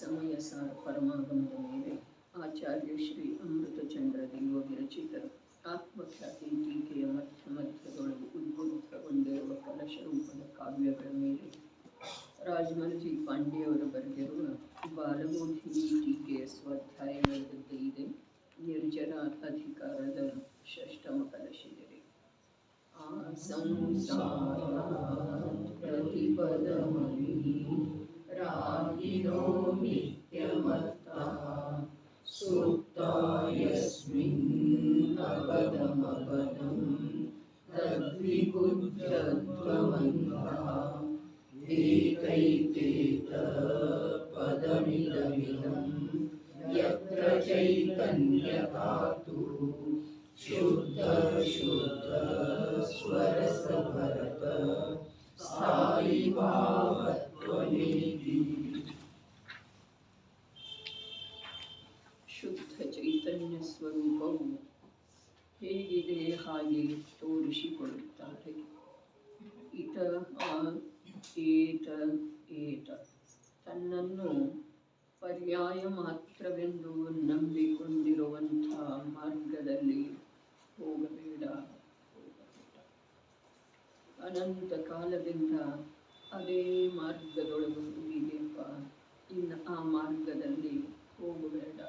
ಸಮಯ ಸಾರ ಪರಮಾಗಮದ ಮೇಲೆ ಆಚಾರ್ಯ ಶ್ರೀ ಅಮೃತಚಂದ್ರ ದೇವ ವಿರಚಿತ ಆತ್ಮಖ್ಯಾತಿ ಟೀಕೆಯ ಮಧ್ಯದೊಳಗೆ ಉದ್ಬುದ್ಧಗೊಂಡಿರುವ ಕಲಶ ರೂಪದ ಕಾವ್ಯಗಳ ಮೇಲೆ ರಾಜಮಲ್ಜಿ ಪಾಂಡೆಯವರು ಬರೆದಿರುವ ಬಾಲಬೋಧಿನಿ ಟೀಕೆಯ ಸ್ವಾಧ್ಯಾಯಗಳ ಇದೆ. ನಿರ್ಜರ ಅಧಿಕಾರದ ಷಷ್ಟಮ ಕಲಶಿದರೆ ಆ ಸಂಸಾರ ಪ್ರತಿಪದಮಿ ರಾಗಿನೋ ನಿತ್ಯಮತ್ತಃ ಸೂಕ್ತಾಯಸ್ಮಿನ್ ಅಪದಮಪದಂ ತದ್ವಿಬುದ್ಧತ್ವಮಂತಃ ಏಕೈಕೇತ ಪದಮಿದಮಿದಂ ಯತ್ರ ಚೈತನ್ಯಧಾತು ಶುದ್ಧ ಶುದ್ಧ ಸ್ವರಸಭರತ ಸ್ಥಾಯಿ ಭಾವತ್ವಮೇತಿ. ಶುದ್ಧ ಚೈತನ್ಯ ಸ್ವರೂಪವು ಹೇಗಿದೆ ಹಾಗೆ ತೋರಿಸಿಕೊಡುತ್ತಾರೆ. ಇತ ಆ ಏತ ಏತ ತನ್ನನ್ನು ಪರ್ಯಾಯ ಮಾತ್ರವೆಂದು ನಂಬಿಕೊಂಡಿರುವಂಥ ಮಾರ್ಗದಲ್ಲಿ ಹೋಗಬೇಡ. ಅನಂತ ಕಾಲದಿಂದ ಅದೇ ಮಾರ್ಗದೊಳಗೆ ಇದೆಯಪ್ಪ, ಇನ್ನು ಆ ಮಾರ್ಗದಲ್ಲಿ ಹೋಗಬೇಡ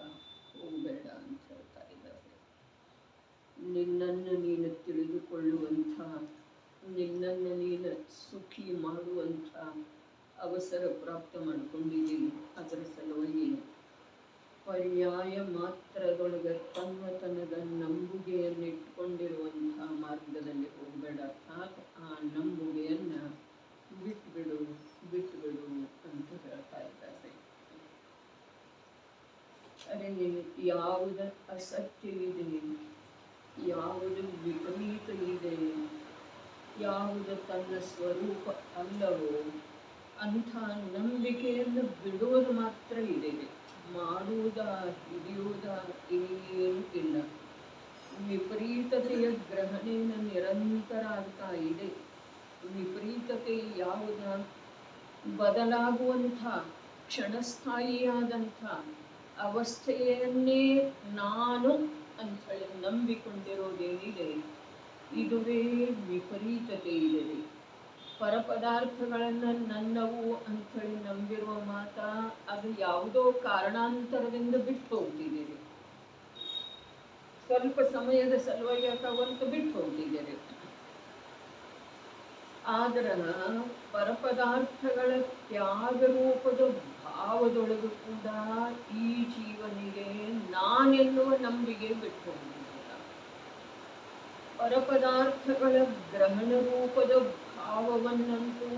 ಅಂತ ಹೇಳ್ತಾ ಇದ್ದಾರೆ. ನಿನ್ನನ್ನು ನೀನು ತಿಳಿದುಕೊಳ್ಳುವಂಥ, ನಿನ್ನನ್ನು ನೀನು ಸುಖಿ ಮಾಡುವಂಥ ಅವಸರ ಪ್ರಾಪ್ತ ಮಾಡಿಕೊಂಡಿದ್ದೀನಿ. ಅದರ ಸಲುವಾಗಿ ಪರ್ಯಾಯ ಮಾತ್ರದೊಳಗೆ ತನ್ನತನದ ನಂಬುಗೆಯನ್ನಿಟ್ಕೊಂಡಿರುವಂಥ ಮಾರ್ಗದಲ್ಲಿ ಹೋಗಬೇಡ. ಆ ನಂಬುಗೆಯನ್ನು ಬಿಟ್ಬಿಡು ಅಂತ ಹೇಳ್ತಾ ಇದ್ದಾರೆ. ಅರೆ, ಯಾವುದು ಅಸತ್ಯ ಇದೆ, ಯಾವುದು ವಿಪರೀತ ಇದೆ, ಯಾವುದು ತನ್ನ ಸ್ವರೂಪ ಅಲ್ಲವೋ ಅಂಥ ನಂಬಿಕೆಯನ್ನು ಬಿಡುವುದು ಮಾತ್ರ ಇದೆ. ಮಾಡುವುದ ಹಿಡಿಯುವುದ ಏನೂ ಇಲ್ಲ. ವಿಪರೀತತೆಯ ಗ್ರಹಣೆಯ ನಿರಂತರ ಆಗ್ತಾ ಇದೆ. ವಿಪರೀತತೆ ಯಾವುದ? ಬದಲಾಗುವಂಥ ಕ್ಷಣಸ್ಥಾಯಿಯಾದಂಥ ಅವಸ್ಥೆಯನ್ನೇ ನಾನು ಅಂಥೇಳಿ ನಂಬಿಕೊಂಡಿರೋದೇನಿದೆ, ಇದುವೇ ವಿಪರೀತತೆ ಇದೆ. ಪರಪದಾರ್ಥಗಳನ್ನು ನನ್ನವು ಅಂಥೇಳಿ ನಂಬಿರುವ ಮಾತ ಅದು ಯಾವುದೋ ಕಾರಣಾಂತರದಿಂದ ಬಿಟ್ಟು ಹೋಗ್ತಿದ್ದೀರಿ. ಸ್ವಲ್ಪ ಸಮಯದ ಸಲುವಾಗಿ ಅಥವಾ ಬಿಟ್ಟು ಹೋಗ್ತಿದ್ದೀರಿ. ಆದ್ರ ಪರಪದಾರ್ಥಗಳ ತ್ಯಾಗ ರೂಪದ ಭಾವದೊಳಗೂ ಕೂಡ ಈ ಜೀವನಿಗೆ ನಾನೆನ್ನುವ ನಂಬಿಕೆ ಬಿಟ್ಟು ಹೋಗಿದ್ದಿಲ್ಲ. ಪರಪದಾರ್ಥಗಳ ಗ್ರಹಣ ರೂಪದ ಭಾವವನ್ನಂತೂ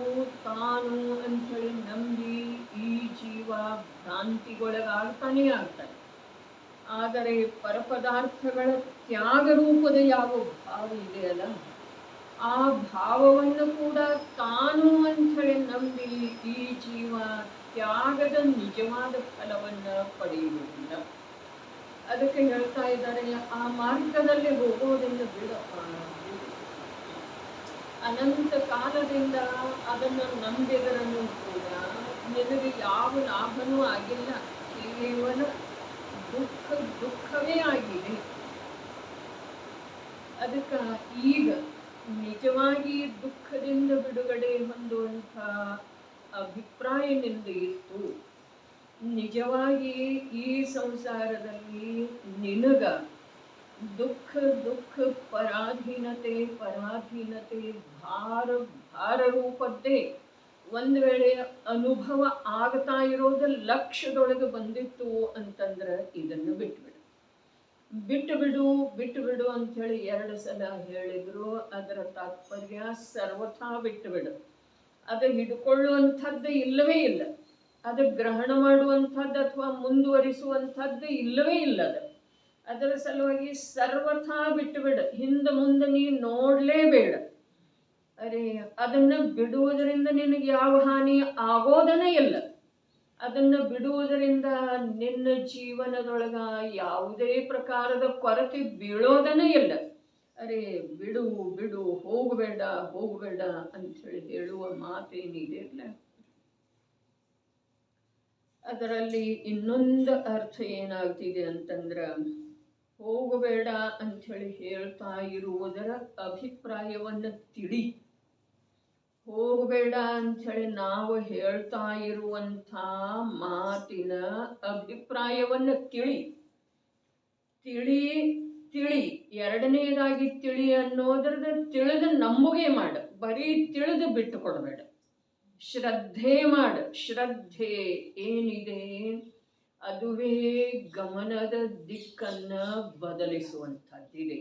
ತಾನು ಅಂಥೇಳಿ ನಂಬಿ ಈ ಜೀವ ಭ್ರಾಂತಿಗೊಳಗಾಗ್ತಾನೆ ಆಗ್ತಾನೆ. ಆದರೆ ಪರಪದಾರ್ಥಗಳ ತ್ಯಾಗ ರೂಪದ ಯಾವ ಭಾವ ಇದೆಯಲ್ಲ, ಆ ಭಾವವನ್ನು ಕೂಡ ತಾನು ಅಂಥೇಳಿ ನಂಬಿ ಈ ಜೀವ ತ್ಯಾಗದ ನಿಜವಾದ ಫಲವನ್ನು ಪಡೆಯುವುದಿಲ್ಲ. ಅದಕ್ಕೆ ಹೇಳ್ತಾ ಇದ್ದಾರೆ, ಆ ಮಾರ್ಗದಲ್ಲಿ ಹೋಗೋದನ್ನು ಬಿಡಪ್ಪ. ಅನಂತ ಕಾಲದಿಂದ ಅದನ್ನು ನಂಬಿದರನ್ನು ಕೂಡ ನಿನಗೆ ಯಾವ ಲಾಭನೂ ಆಗಿಲ್ಲ, ಕೇವಲ ದುಃಖವೇ ಆಗಿದೆ. ಅದಕ್ಕೆ ಈಗ ನಿಜವಾಗಿ ದುಃಖದಿಂದ ಬಿಡುಗಡೆ ಹೊಂದುವಂಥ ಅಭಿಪ್ರಾಯ ನಿಂದು ಇತ್ತು. ನಿಜವಾಗಿ ಈ ಸಂಸಾರದಲ್ಲಿ ನಿನಗ ದುಃಖ ಪರಾಧೀನತೆ ಭಾರ ರೂಪದ್ದೇ ಒಂದು ವೇಳೆ ಅನುಭವ ಆಗ್ತಾ ಇರೋದು ಲಕ್ಷ್ಯದೊಳಗೆ ಬಂದಿತ್ತು ಅಂತಂದ್ರೆ ಇದನ್ನು ಬಿಟ್ಟು ಬಿಡು ಅಂಥೇಳಿ 2 ಸಲ ಹೇಳಿದ್ರು. ಅದರ ತಾತ್ಪರ್ಯ ಸರ್ವಥಾ ಬಿಟ್ಟುಬಿಡು. ಅದು ಹಿಡ್ಕೊಳ್ಳುವಂಥದ್ದು ಇಲ್ಲವೇ ಇಲ್ಲ, ಅದು ಗ್ರಹಣ ಮಾಡುವಂಥದ್ದು ಅಥವಾ ಮುಂದುವರಿಸುವಂಥದ್ದು ಇಲ್ಲವೇ ಇಲ್ಲ. ಅದರ ಸಲುವಾಗಿ ಸರ್ವಥಾ ಬಿಟ್ಟುಬಿಡು, ಹಿಂದೆ ಮುಂದೆ ನೀ ನೋಡಲೇಬೇಡ. ಅರೆ, ಅದನ್ನು ಬಿಡುವುದರಿಂದ ನಿನಗೆ ಯಾವ ಹಾನಿ ಆಗೋದನೇ ಇಲ್ಲ. ಅದನ್ನು ಬಿಡುವುದರಿಂದ ನಿನ್ನ ಜೀವನದೊಳಗ ಯಾವುದೇ ಪ್ರಕಾರದ ಕೊರತೆ ಬೀಳೋದನೇ ಇಲ್ಲ. ಅರೆ, ಬಿಡು ಹೋಗಬೇಡ ಅಂಥೇಳಿ ಹೇಳುವ ಮಾತೇನಿದೆ ಅಲ್ಲ, ಅದರಲ್ಲಿ ಇನ್ನೊಂದು ಅರ್ಥ ಏನಾಗ್ತಿದೆ ಅಂತಂದ್ರೆ, ಹೋಗಬೇಡ ಅಂಥೇಳಿ ಹೇಳ್ತಾ ಇರುವುದರ ಅಭಿಪ್ರಾಯವನ್ನು ತಿಳಿ. ಹೋಗಬೇಡ ಅಂಥೇಳಿ ನಾವು ಹೇಳ್ತಾ ಇರುವಂಥ ಮಾತಿನ ಅಭಿಪ್ರಾಯವನ್ನು ತಿಳಿ. ತಿಳಿ ಎರಡನೇದಾಗಿ ತಿಳಿ ಅನ್ನೋದ್ರದ ತಿಳಿದು ನಂಬುಗೆ ಮಾಡು, ಬರೀ ತಿಳಿದು ಬಿಟ್ಟು ಕೊಡಬೇಡ. ಶ್ರದ್ಧೆ ಮಾಡು. ಶ್ರದ್ಧೆ ಏನಿದೆ ಅದುವೇ ಗಮನದ ದಿಕ್ಕನ್ನು ಬದಲಿಸುವಂಥದ್ದಿದೆ.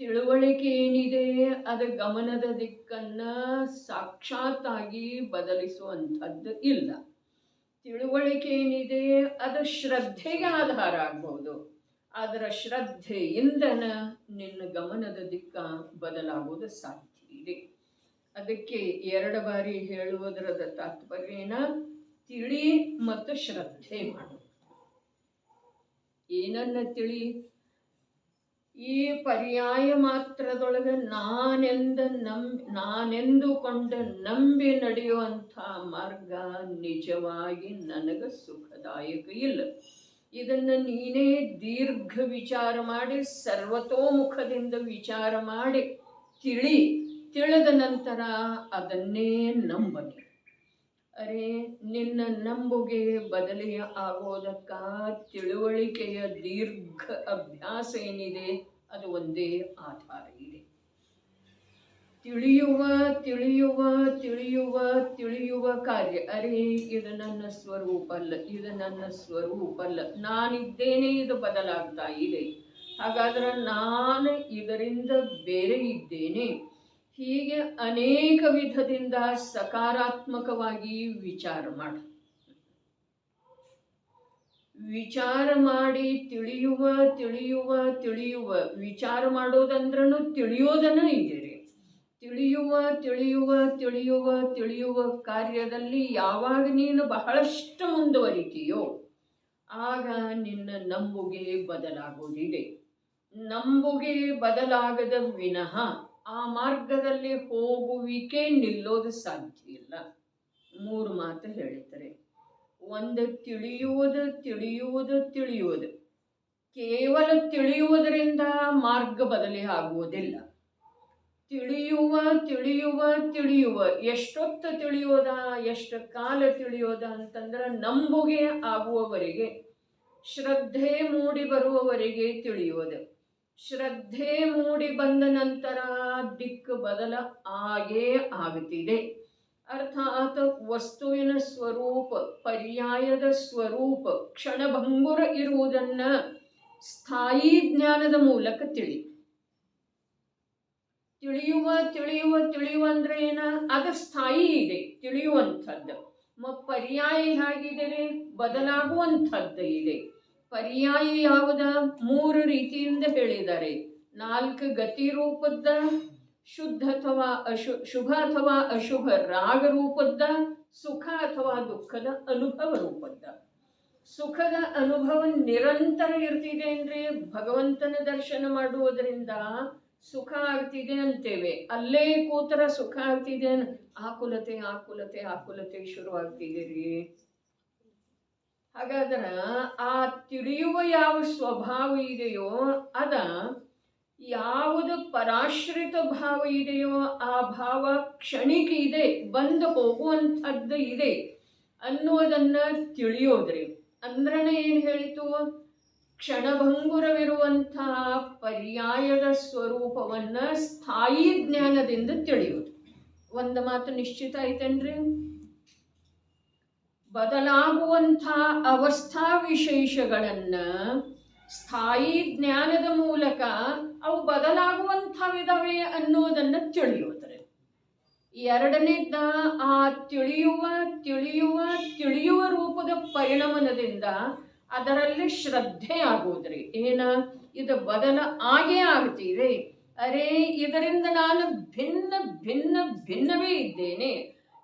ತಿಳುವಳಿಕೆ ಏನಿದೆ ಅದು ಗಮನದ ದಿಕ್ಕನ್ನು ಸಾಕ್ಷಾತ್ತಾಗಿ ಬದಲಿಸುವಂಥದ್ದು ಇಲ್ಲ. ತಿಳುವಳಿಕೆ ಏನಿದೆ ಅದು ಶ್ರದ್ಧೆಗೆ ಆಧಾರ ಆಗ್ಬೋದು, ಅದರ ಶ್ರದ್ಧೆಯಿಂದನ ನಿನ್ನ ಗಮನದ ದಿಕ್ಕ ಬದಲಾಗುವುದು ಸಾಧ್ಯ ಇದೆ. ಅದಕ್ಕೆ 2 ಬಾರಿ ಹೇಳುವುದರದ ತಾತ್ಪರ್ಯನ ತಿಳಿ ಮತ್ತು ಶ್ರದ್ಧೆ ಮಾಡು. ಏನನ್ನ ತಿಳಿ? ಈ ಪರ್ಯಾಯ ಮಾತ್ರದೊಳಗೆ ನಾನೆಂದುಕೊಂಡು ನಂಬಿ ನಡೆಯುವಂಥ ಮಾರ್ಗ ನಿಜವಾಗಿ ನನಗೆ ಸುಖದಾಯಕ ಇಲ್ಲ. ಇದನ್ನು ನೀನೇ ದೀರ್ಘ ವಿಚಾರ ಮಾಡಿ, ಸರ್ವತೋಮುಖದಿಂದ ವಿಚಾರ ಮಾಡಿ ತಿಳಿದ ನಂತರ ಅದನ್ನೇ ನಂಬಲಿ. ಅರೆ, ನಿನ್ನ ನಂಬುಗೆ ಬದಲಿ ಆಗೋದಕ್ಕ ತಿಳುವಳಿಕೆಯ ದೀರ್ಘ ಅಭ್ಯಾಸ ಏನಿದೆ ಅದು ಒಂದೇ ಆಧಾರ ಇದೆ. ತಿಳಿಯುವ ತಿಳಿಯುವ ತಿಳಿಯುವ ತಿಳಿಯುವ ಕಾರ್ಯ. ಅರೆ, ಇದು ನನ್ನ ಸ್ವರೂಪ ಅಲ್ಲ, ಇದು ನನ್ನ ಸ್ವರೂಪ ಅಲ್ಲ, ನಾನಿದ್ದೇನೆ, ಇದು ಬದಲಾಗ್ತಾ ಇದೆ, ಹಾಗಾದ್ರೆ ನಾನು ಇದರಿಂದ ಬೇರೆ ಇದ್ದೇನೆ. ಹೀಗೆ ಅನೇಕ ವಿಧದಿಂದ ಸಕಾರಾತ್ಮಕವಾಗಿ ವಿಚಾರ ಮಾಡು. ವಿಚಾರ ಮಾಡಿ ತಿಳಿಯುವ ತಿಳಿಯುವ ತಿಳಿಯುವ ವಿಚಾರ ಮಾಡೋದಂದ್ರೂ ತಿಳಿಯೋದನ್ನ ಇದೆ. ತಿಳಿಯುವ ತಿಳಿಯುವ ತಿಳಿಯುವ ತಿಳಿಯುವ ಕಾರ್ಯದಲ್ಲಿ ಯಾವಾಗ ನೀನು ಬಹಳಷ್ಟು ಮುಂದುವರಿತೀಯೋ ಆಗ ನಿನ್ನ ನಂಬುಗೆ ಬದಲಾಗೋದಿದೆ. ನಂಬುಗೆ ಬದಲಾಗದ ವಿನಃ ಆ ಮಾರ್ಗದಲ್ಲಿ ಹೋಗುವಿಕೆ ನಿಲ್ಲೋದು ಸಾಧ್ಯ ಇಲ್ಲ. 3 ಮಾತು ಹೇಳಿದ್ದಾರೆ. 1, ತಿಳಿಯುವುದು ತಿಳಿಯುವುದು ತಿಳಿಯುವುದು. ಕೇವಲ ತಿಳಿಯುವುದರಿಂದ ಮಾರ್ಗ ಬದಲಿ ಆಗುವುದಿಲ್ಲ. ತಿಳಿಯುವ ತಿಳಿಯುವ ತಿಳಿಯುವ. ಎಷ್ಟೊತ್ತು ತಿಳಿಯೋದ, ಎಷ್ಟು ಕಾಲ ತಿಳಿಯೋದ ಅಂತಂದ್ರೆ ನಂಬುಗೆ ಆಗುವವರೆಗೆ, ಶ್ರದ್ಧೆ ಮೂಡಿ ಬರುವವರೆಗೆ ತಿಳಿಯೋದು. ಶ್ರದ್ಧೆ ಮೂಡಿ ಬಂದ ನಂತರ ದಿಕ್ಕು ಬದಲ ಆಗೇ ಆಗುತ್ತಿದೆ. ಅರ್ಥಾತ್ ವಸ್ತುವಿನ ಸ್ವರೂಪ, ಪರ್ಯಾಯದ ಸ್ವರೂಪ ಕ್ಷಣಭಂಗುರ ಇರುವುದನ್ನ ಸ್ಥಾಯಿ ಜ್ಞಾನದ ಮೂಲಕ ತಿಳಿಯುವ ತಿಳಿಯುವ ತಿಳಿಯುವ ಅಂದ್ರೆ ಏನ? ಅದು ಸ್ಥಾಯಿ ಇದೆ, ತಿಳಿಯುವಂಥದ್ದು. ಪರ್ಯಾಯ ಹೇಗಿದೆ? ಬದಲಾಗುವಂಥದ್ದು ಇದೆ. ಪರ್ಯಾಯ ಯಾವುದ? 3 ರೀತಿಯಿಂದ ಹೇಳಿದ್ದಾರೆ. 4 ಗತಿ ರೂಪದ, ಶುದ್ಧ ಅಥವಾ ಶುಭ ಅಥವಾ ಅಶುಭ ರಾಗ ರೂಪದ, ಸುಖ ಅಥವಾ ದುಃಖದ ಅನುಭವ ರೂಪದ. ಸುಖದ ಅನುಭವ ನಿರಂತರ ಇರ್ತಿದೆ ಅಂದ್ರೆ ಭಗವಂತನ ದರ್ಶನ ಮಾಡುವುದರಿಂದ ಸುಖ ಆಗ್ತಿದೆ ಅಂತೇವೆ. ಅಲ್ಲೇ ಕೂತರ ಸುಖ ಆಗ್ತಿದೆ, ಆಕುಲತೆ ಆಕುಲತೆ ಆಕುಲತೆ ಶುರುವಾಗ್ತಿದೆ ರೀ. ಹಾಗಾದ್ರೆ ಆ ತಿಳಿಯುವ ಯಾವ ಸ್ವಭಾವ ಇದೆಯೋ ಅದ ಯಾವುದು ಪರಾಶ್ರಿತ ಭಾವ ಇದೆಯೋ ಆ ಭಾವ ಕ್ಷಣಿಕ ಇದೆ, ಬಂದು ಹೋಗುವಂಥದ್ದು ಇದೆ ಅನ್ನುವುದನ್ನ ತಿಳಿಯೋದ್ರಿ. ಅಂದ್ರನೇ ಏನು ಹೇಳಿತು? ಕ್ಷಣಭಂಗುರವಿರುವಂಥ ಪರ್ಯಾಯದ ಸ್ವರೂಪವನ್ನ ಸ್ಥಾಯಿ ಜ್ಞಾನದಿಂದ ತಿಳಿಯೋದು. 1 ಮಾತು ನಿಶ್ಚಿತ ಐತೇನ್ರಿ? ಬದಲಾಗುವಂಥ ಅವಸ್ಥಾ ವಿಶೇಷಗಳನ್ನ ಸ್ಥಾಯಿ ಜ್ಞಾನದ ಮೂಲಕ ಅವು ಬದಲಾಗುವಂಥವಿದಾವೆ ಅನ್ನೋದನ್ನ ತಿಳಿಯೋದ್ರೆ. 2ನೇದ ಆ ತಿಳಿಯುವ ತಿಳಿಯುವ ತಿಳಿಯುವ ರೂಪದ ಪರಿಣಾಮದಿಂದ ಅದರಲ್ಲಿ ಶ್ರದ್ಧೆ ಆಗೋದ್ರಿ. ಏನ? ಇದು ಬದಲ ಆಗೇ ಆಗ್ತಿದೆ. ಅರೆ, ಇದರಿಂದ ನಾನು ಭಿನ್ನ ಭಿನ್ನ ಭಿನ್ನವೇ ಇದ್ದೇನೆ,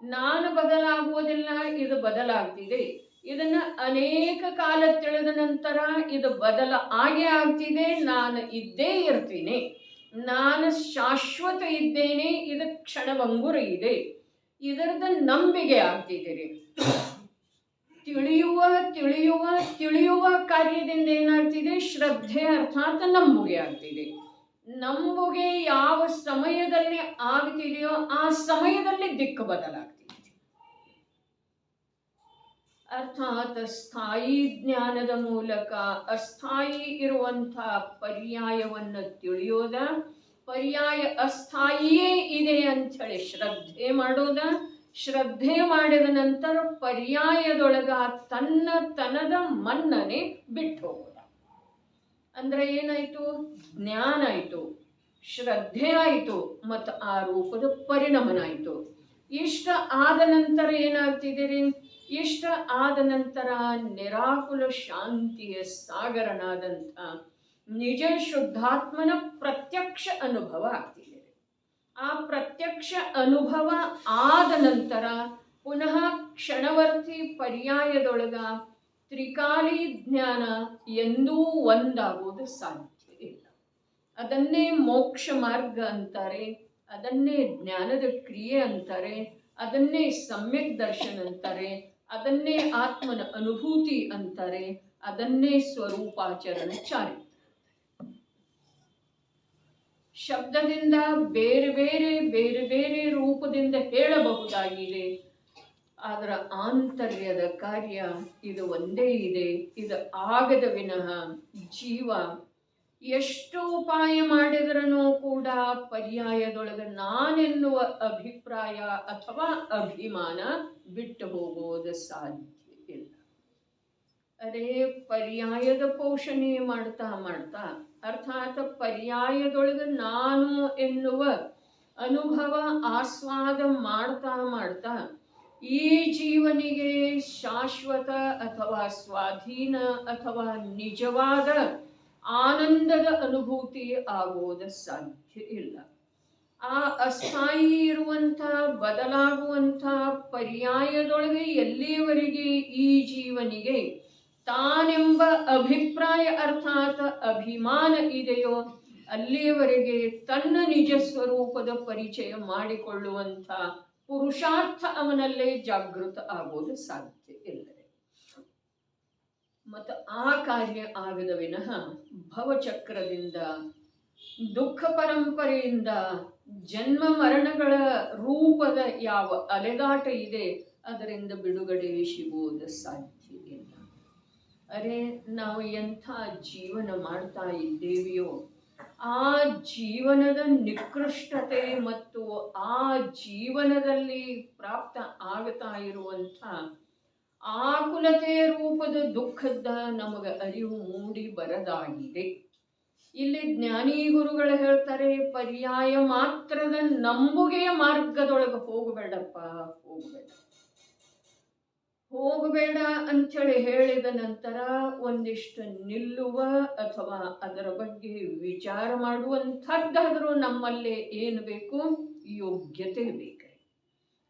ನಾನು ಬದಲಾಗುವುದಿಲ್ಲ, ಇದು ಬದಲಾಗ್ತಿದೆ. ಇದನ್ನ ಅನೇಕ ಕಾಲ ತಿಳಿದ ನಂತರ ಇದು ಬದಲ ಆಗೇ ಆಗ್ತಿದೆ, ನಾನು ಇದ್ದೇ ಇರ್ತೀನಿ, ನಾನು ಶಾಶ್ವತ ಇದ್ದೇನೆ, ಇದು ಕ್ಷಣಭಂಗುರ ಇದೆ, ಇದರದ ನಂಬಿಕೆ ಆಗ್ತಿದೆ ರೀ. ತಿಳಿಯುವ ತಿಳಿಯುವ ತಿಳಿಯುವ ಕಾರ್ಯದಿಂದ ಏನಾಗ್ತಿದೆ? ಶ್ರದ್ಧೆ ಅರ್ಥಾತ್ ನಂಬುಗೆ ಆಗ್ತಿದೆ. ನಂಬುಗೆ ಯಾವ ಸಮಯದಲ್ಲಿ ಆಗ್ತಿದೆಯೋ ಆ ಸಮಯದಲ್ಲಿ ದಿಕ್ಕು ಬದಲಾಗ್ತಿದೆ. ಅರ್ಥಾತ್ ಸ್ಥಾಯಿ ಜ್ಞಾನದ ಮೂಲಕ ಅಸ್ಥಾಯಿ ಇರುವಂತಹ ಪರ್ಯಾಯವನ್ನು ತಿಳಿಯೋದ, ಪರ್ಯಾಯ ಅಸ್ಥಾಯಿಯೇ ಇದೆ ಅಂಥೇಳಿ ಶ್ರದ್ಧೆ ಮಾಡೋದ, ಶ್ರದ್ಧೆ ಮಾಡಿದ ನಂತರ ಪರ್ಯಾಯದೊಳಗ ತನದ ಮನ್ನನೆ ಬಿಟ್ಟು ಹೋಗೋದ. ಅಂದ್ರೆ ಏನಾಯ್ತು? ಜ್ಞಾನ ಆಯ್ತು, ಶ್ರದ್ಧೆ ಆಯಿತು, ಮತ್ತು ಆ ರೂಪದ ಪರಿಣಮನ ಆಯಿತು. ಇಷ್ಟ ಆದ ನಂತರ ಏನಾಗ್ತಿದ್ದೀರಿ? ಇಷ್ಟ ಆದ ನಂತರ ನಿರಾಕುಲ ಶಾಂತಿಯ ಸಾಗರನಾದಂಥ ನಿಜ ಶುದ್ಧಾತ್ಮನ ಪ್ರತ್ಯಕ್ಷ ಅನುಭವ ಆಗ್ತಿದೆ. ಆ ಪ್ರತ್ಯಕ್ಷ ಅನುಭವ ಆದ ನಂತರ ಪುನಃ ಕ್ಷಣವರ್ತಿ ಪರ್ಯಾಯದೊಳಗ ತ್ರಿಕಾಲಿ ಜ್ಞಾನ ಎಂದೂ ಒಂದಾಗೋದು ಸಾಧ್ಯ ಇಲ್ಲ. ಅದನ್ನೇ ಮೋಕ್ಷ ಮಾರ್ಗ ಅಂತಾರೆ, ಅದನ್ನೇ ಜ್ಞಾನದ ಕ್ರಿಯೆ ಅಂತಾರೆ, ಅದನ್ನೇ ಸಮ್ಯಕ್ ದರ್ಶನ ಅಂತಾರೆ, ಅದನ್ನೇ ಆತ್ಮನ ಅನುಭೂತಿ ಅಂತಾರೆ, ಅದನ್ನೇ ಸ್ವರೂಪಾಚರಣ ಚಾರಿತ್ರ. ಶಬ್ದದಿಂದ ಬೇರೆ ಬೇರೆ ಬೇರೆ ಬೇರೆ ರೂಪದಿಂದ ಹೇಳಬಹುದಾಗಿದೆ, ಅದರ ಆಂತರ್ಯದ ಕಾರ್ಯ ಇದು ಒಂದೇ ಇದೆ. ಇದು ಆಗದ ವಿನಃ ಜೀವ ಎಷ್ಟು ಉಪಾಯ ಮಾಡಿದ್ರೂ ಕೂಡ ಪರ್ಯಾಯದೊಳಗೆ ನಾನೆನ್ನುವ ಅಭಿಪ್ರಾಯ ಅಥವಾ ಅಭಿಮಾನ ಬಿಟ್ಟು ಹೋಗೋದು ಸಾಧ್ಯ ಇಲ್ಲ. ಅದೇ ಪರ್ಯಾಯದ ಪೋಷಣೆ ಮಾಡ್ತಾ ಮಾಡ್ತಾ ಅರ್ಥಾತ್ ಪರ್ಯಾಯದೊಳಗೆ ನಾನು ಎನ್ನುವ ಅನುಭವ ಆಸ್ವಾದ ಮಾಡ್ತಾ ಮಾಡ್ತಾ ಈ ಜೀವನಿಗೆ ಶಾಶ್ವತ ಅಥವಾ ಸ್ವಾಧೀನ ಅಥವಾ ನಿಜವಾದ ಆನಂದದ ಅನುಭೂತಿ ಆಗೋದು ಸಾಧ್ಯ ಇಲ್ಲ. ಆ ಅಸ್ಥಾಯಿ ಇರುವಂಥ ಬದಲಾಗುವಂಥ ಪರ್ಯಾಯದೊಳಗೆ ಎಲ್ಲಿಯವರೆಗೆ ಈ ಜೀವನಿಗೆ ತಾನೆಂಬ ಅಭಿಪ್ರಾಯ ಅರ್ಥಾತ್ ಅಭಿಮಾನ ಇದೆಯೋ ಅಲ್ಲಿಯವರೆಗೆ ತನ್ನ ನಿಜ ಸ್ವರೂಪದ ಪರಿಚಯ ಮಾಡಿಕೊಳ್ಳುವಂಥ ಪುರುಷಾರ್ಥ ಅವನಲ್ಲೇ ಜಾಗೃತ ಆಗೋದು ಸಾಧ್ಯ ಇಲ್ಲ. ಮತ್ತು ಆ ಕಾರ್ಯ ಆಗದ ವಿನಃ ಭವಚಕ್ರದಿಂದ ದುಃಖ ಪರಂಪರೆಯಿಂದ ಜನ್ಮ ಮರಣಗಳ ರೂಪದ ಯಾವ ಅಲೆದಾಟ ಇದೆ ಅದರಿಂದ ಬಿಡುಗಡೆ ಸಿಗುವುದು ಸಾಧ್ಯ ಇಲ್ಲ. ಅರೆ, ನಾವು ಎಂಥ ಜೀವನ ಮಾಡ್ತಾ ಇದ್ದೇವೆಯೋ ಆ ಜೀವನದ ನಿಕೃಷ್ಟತೆ ಮತ್ತು ಆ ಜೀವನದಲ್ಲಿ ಪ್ರಾಪ್ತ ಆಗ್ತಾ ಇರುವಂಥ ಆಕುಲತೆ ರೂಪದ ದುಃಖದ ನಮಗೆ ಅರಿವು ಮೂಡಿ ಬರದಾಗಿದೆ. ಇಲ್ಲಿ ಜ್ಞಾನಿ ಗುರುಗಳು ಹೇಳ್ತಾರೆ, ಪರ್ಯಾಯ ಮಾತ್ರದ ನಂಬುಗೆಯ ಮಾರ್ಗದೊಳಗೆ ಹೋಗಬೇಡಪ್ಪ, ಹೋಗಬೇಡ ಅಂಥೇಳಿ ಹೇಳಿದ ನಂತರ ಒಂದಿಷ್ಟು ನಿಲ್ಲುವ ಅಥವಾ ಅದರ ಬಗ್ಗೆ ವಿಚಾರ ಮಾಡುವಂಥದ್ದಾದರೂ ನಮ್ಮಲ್ಲಿ ಏನು ಬೇಕು? ಯೋಗ್ಯತೆ ಬೇಕು.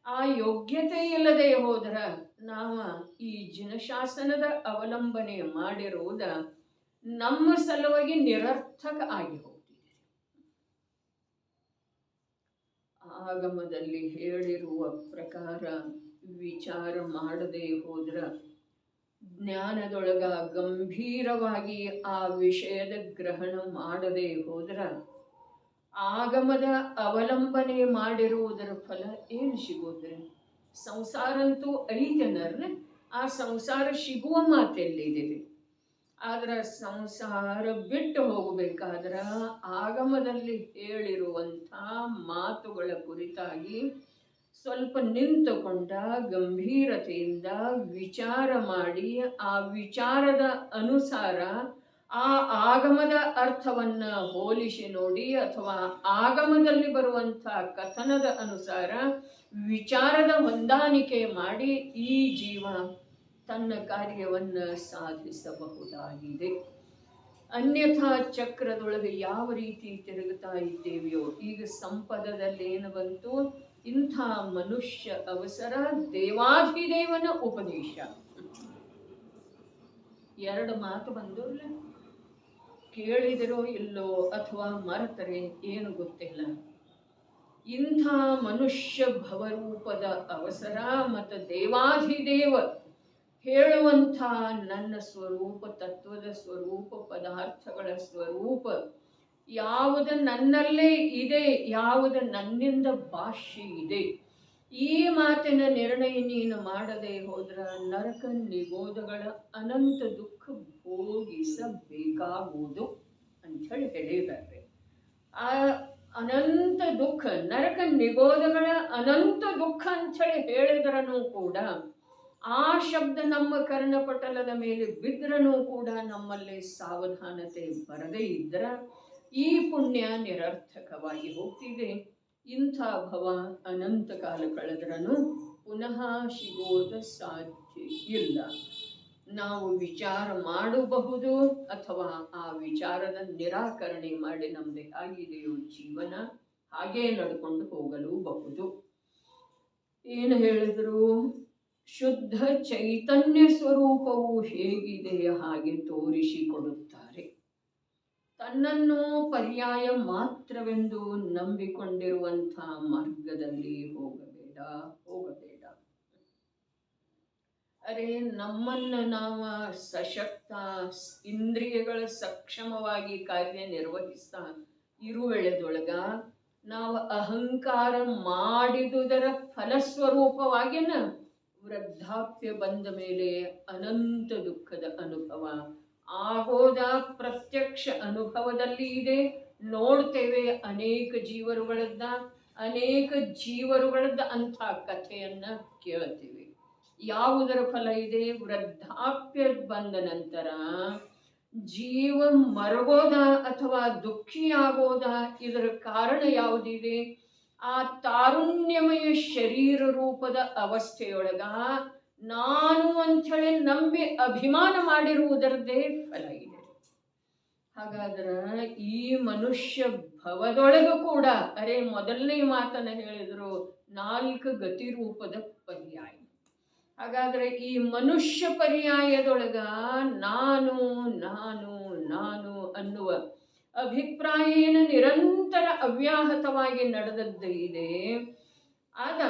ಆ ಯೋಗ್ಯತೆ ಇಲ್ಲದೆ ಹೋದರೆ ನಾವು ಈ ಜಿನಶಾಸನದ ಅವಲಂಬನೆ ಮಾಡಿರುವುದ ನಮ್ಮ ಸಲುವಾಗಿ ನಿರರ್ಥಕ ಆಗಿ ಹೋಗ್ತಿದೆ. ಆಗಮದಲ್ಲಿ ಹೇಳಿರುವ ಪ್ರಕಾರ ವಿಚಾರ ಮಾಡದೆ ಹೋದ್ರ, ಜ್ಞಾನದೊಳಗ ಗಂಭೀರವಾಗಿ ಆ ವಿಷಯದ ಗ್ರಹಣ ಮಾಡದೆ ಹೋದ್ರ, ಆಗಮದ ಅವಲಂಬನೆ ಮಾಡಿರುವುದರ ಫಲ ಏನು ಸಿಗೋದ್ರೆ? ಸಂಸಾರ ಅಂತೂ ಐತನರ್ನ, ಆ ಸಂಸಾರ ಸಿಗುವ ಮಾತೆಲ್ಲಿದೆ. ಆದ್ರೆ ಸಂಸಾರ ಬಿಟ್ಟು ಹೋಗಬೇಕಾದ್ರೆ ಆಗಮದಲ್ಲಿ ಹೇಳಿರುವಂಥ ಮಾತುಗಳ ಕುರಿತಾಗಿ ಸ್ವಲ್ಪ ನಿಂತುಕೊಂಡ ಗಂಭೀರತೆಯಿಂದ ವಿಚಾರ ಮಾಡಿ ಆ ವಿಚಾರದ ಅನುಸಾರ ಆ ಆಗಮದ ಅರ್ಥವನ್ನ ಹೋಲಿಸಿ ನೋಡಿ ಅಥವಾ ಆಗಮದಲ್ಲಿ ಬರುವಂಥ ಕಥನದ ಅನುಸಾರ ವಿಚಾರದ ಹೊಂದಾಣಿಕೆ ಮಾಡಿ ಈ ಜೀವ ತನ್ನ ಕಾರ್ಯವನ್ನು ಸಾಧಿಸಬಹುದಾಗಿದೆ. ಅನ್ಯಥಾ ಚಕ್ರದೊಳಗೆ ಯಾವ ರೀತಿ ತಿರುಗುತ್ತಾ ಇದ್ದೇವೆಯೋ, ಈಗ ಸಂಪದದಲ್ಲಿ ಏನು ಬಂತು? ಇಂಥ ಮನುಷ್ಯ ಅವಸರ ದೇವಾಧಿದೇವನ ಉಪದೇಶ. ಎರಡು ಮಾತು ಬಂದೋಲ್ಲ, ಕೇಳಿದಿರೋ ಇಲ್ಲೋ ಅಥವಾ ಮರೆತರೆ ಏನು ಗೊತ್ತಿಲ್ಲ. ಇಂಥ ಮನುಷ್ಯ ಭವರೂಪದ ಅವಸರ ಮತ್ತು ದೇವಾಧಿದೇವ ಹೇಳುವಂಥ ನನ್ನ ಸ್ವರೂಪ, ತತ್ವದ ಸ್ವರೂಪ, ಪದಾರ್ಥಗಳ ಸ್ವರೂಪ ಯಾವುದು ನನ್ನಲ್ಲೇ ಇದೆ, ಯಾವುದು ನನ್ನಿಂದ ಭಾಷ್ಯ ಇದೆ, ಈ ಮಾತಿನ ನಿರ್ಣಯ ನೀನು ಮಾಡದೆ ಹೋದ್ರ ನರಕ ನಿಗೋಧಗಳ ಅನಂತ ದುಃಖ ಭೋಗಿಸಬೇಕಾಗುವುದು ಅಂಥೇಳಿ ಹೇಳಿದ್ದಾರೆ. ಆ ಅನಂತ ದುಃಖ, ನರಕ ನಿಗೋಧಗಳ ಅನಂತ ದುಃಖ ಅಂಥೇಳಿ ಹೇಳಿದ್ರೂ ಕೂಡ ಆ ಶಬ್ದ ನಮ್ಮ ಕರ್ಣಪಟಲದ ಮೇಲೆ ಬಿದ್ದರೂ ಕೂಡ ನಮ್ಮಲ್ಲಿ ಸಾವಧಾನತೆ ಬರದೇ ಇದ್ರ ಈ ಪುಣ್ಯ ನಿರರ್ಥಕವಾಗಿ ಹೋಗ್ತಿದೆ. ಇಂಥ ಭವ ಅನಂತ ಕಾಲ ಕಳೆದ್ರೂ ಪುನಃ ಸಿಗೋದು ಸಾಧ್ಯ ಇಲ್ಲ. ನಾವು ವಿಚಾರ ಮಾಡಬಹುದು ಅಥವಾ ಆ ವಿಚಾರದ ನಿರಾಕರಣೆ ಮಾಡಿ ನಮ್ದು ಹೇಗಿದೆಯೋ ಜೀವನ ಹಾಗೇ ನಡ್ಕೊಂಡು ಹೋಗಲೂಬಹುದು. ಏನು ಹೇಳಿದ್ರು? ಶುದ್ಧ ಚೈತನ್ಯ ಸ್ವರೂಪವು ಹೇಗಿದೆ ಹಾಗೆ ತೋರಿಸಿಕೊಡುತ್ತಾರೆ. ತನ್ನನ್ನು ಪರ್ಯಾಯ ಮಾತ್ರವೆಂದು ನಂಬಿಕೊಂಡಿರುವಂಥ ಮಾರ್ಗದಲ್ಲಿ ಹೋಗಬೇಡ. ಅರೆ, ನಮ್ಮನ್ನು ನಾವು ಸಶಕ್ತ ಇಂದ್ರಿಯಗಳ ಸಕ್ಷಮವಾಗಿ ಕಾರ್ಯನಿರ್ವಹಿಸ್ತಾ ಇರುವೆಳೆದೊಳಗ ನಾವು ಅಹಂಕಾರ ಮಾಡಿದುದರ ಫಲಸ್ವರೂಪವಾಗಿನ ವೃದ್ಧಾಪ್ಯ ಬಂದ ಮೇಲೆ ಅನಂತ ದುಃಖದ ಅನುಭವ ಆಗೋದ ಪ್ರತ್ಯಕ್ಷ ಅನುಭವದಲ್ಲಿ ಇದೆ. ನೋಡ್ತೇವೆ ಅನೇಕ ಜೀವರುಗಳದ್ದ ಅಂಥ ಕಥೆಯನ್ನ ಕೇಳ್ತೇವೆ. ಯಾವುದರ ಫಲ ಇದೆ? ವೃದ್ಧಾಪ್ಯ ಬಂದ ನಂತರ ಜೀವ ಮರಗೋದ ಅಥವಾ ದುಃಖಿಯಾಗೋದ, ಇದರ ಕಾರಣ ಯಾವುದಿದೆ? ಆ ತಾರುಣ್ಯಮಯ ಶರೀರ ರೂಪದ ಅವಸ್ಥೆಯೊಳಗ ನಾನು ಅಂಥೇಳಿ ನಂಬಿ ಅಭಿಮಾನ ಮಾಡಿರುವುದರದ್ದೇ ಫಲ ಇದೆ. ಹಾಗಾದ್ರೆ ಈ ಮನುಷ್ಯ ಭವದೊಳಗೂ ಕೂಡ, ಅರೆ ಮೊದಲನೇ ಮಾತನ್ನ ಹೇಳಿದ್ರು, 4 ಗತಿ ರೂಪದ ಪರ್ಯಾಯ. ಹಾಗಾದ್ರೆ ಈ ಮನುಷ್ಯ ಪರ್ಯಾಯದೊಳಗ ನಾನು ನಾನು ನಾನು ಅನ್ನುವ ಅಭಿಪ್ರಾಯ ಏನು ನಿರಂತರ ಅವ್ಯಾಹತವಾಗಿ ನಡೆದದ್ದು ಇದೆ. ಆಗ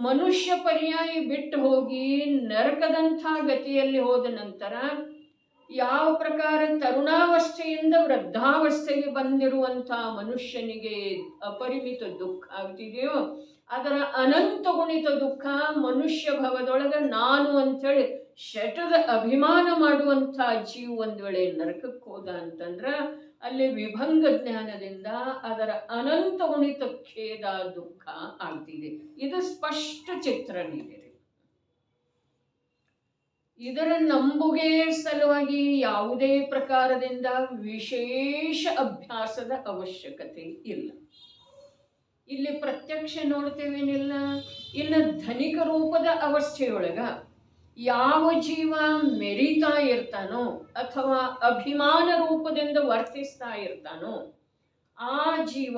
ಮನುಷ್ಯ ಪರ್ಯಾಯ ಬಿಟ್ಟು ಹೋಗಿ ನರಕದಂಥ ಗತಿಯಲ್ಲಿ ಹೋದ ನಂತರ ಯಾವ ಪ್ರಕಾರ ತರುಣಾವಸ್ಥೆಯಿಂದ ವೃದ್ಧಾವಸ್ಥೆಗೆ ಬಂದಿರುವಂಥ ಮನುಷ್ಯನಿಗೆ ಅಪರಿಮಿತ ದುಃಖ ಆಗ್ತಿದೆಯೋ, ಅದರ ಅನಂತ ಗುಣಿತ ದುಃಖ ಮನುಷ್ಯ ಭವದೊಳಗೆ ನಾನು ಅಂಥೇಳಿ ಶಟದ ಅಭಿಮಾನ ಮಾಡುವಂಥ ಜೀವ ಒಂದು ವೇಳೆ ನರಕಕ್ಕೆ ಹೋದ ಅಂತಂದ್ರ ಅಲ್ಲಿ ವಿಭಂಗ ಜ್ಞಾನದಿಂದ ಅದರ ಅನಂತ ಗುಣಿತ ಖೇದ ದುಃಖ ಆಗ್ತಿದೆ. ಇದು ಸ್ಪಷ್ಟ ಚಿತ್ರಣ ಇದೆ. ಇದರ ನಂಬುಗೆ ಸಲುವಾಗಿ ಯಾವುದೇ ಪ್ರಕಾರದಿಂದ ವಿಶೇಷ ಅಭ್ಯಾಸದ ಅವಶ್ಯಕತೆ ಇಲ್ಲ. ಇಲ್ಲಿ ಪ್ರತ್ಯಕ್ಷ ನೋಡ್ತೇವೇನಿಲ್ಲ. ಇನ್ನು ಧನಿಕ ರೂಪದ ಅವಸ್ಥೆಯೊಳಗ ಯಾವ ಜೀವ ಮೆರಿತಾ ಇರ್ತಾನೋ ಅಥವಾ ಅಭಿಮಾನ ರೂಪದಿಂದ ವರ್ತಿಸ್ತಾ ಇರ್ತಾನೋ ಆ ಜೀವ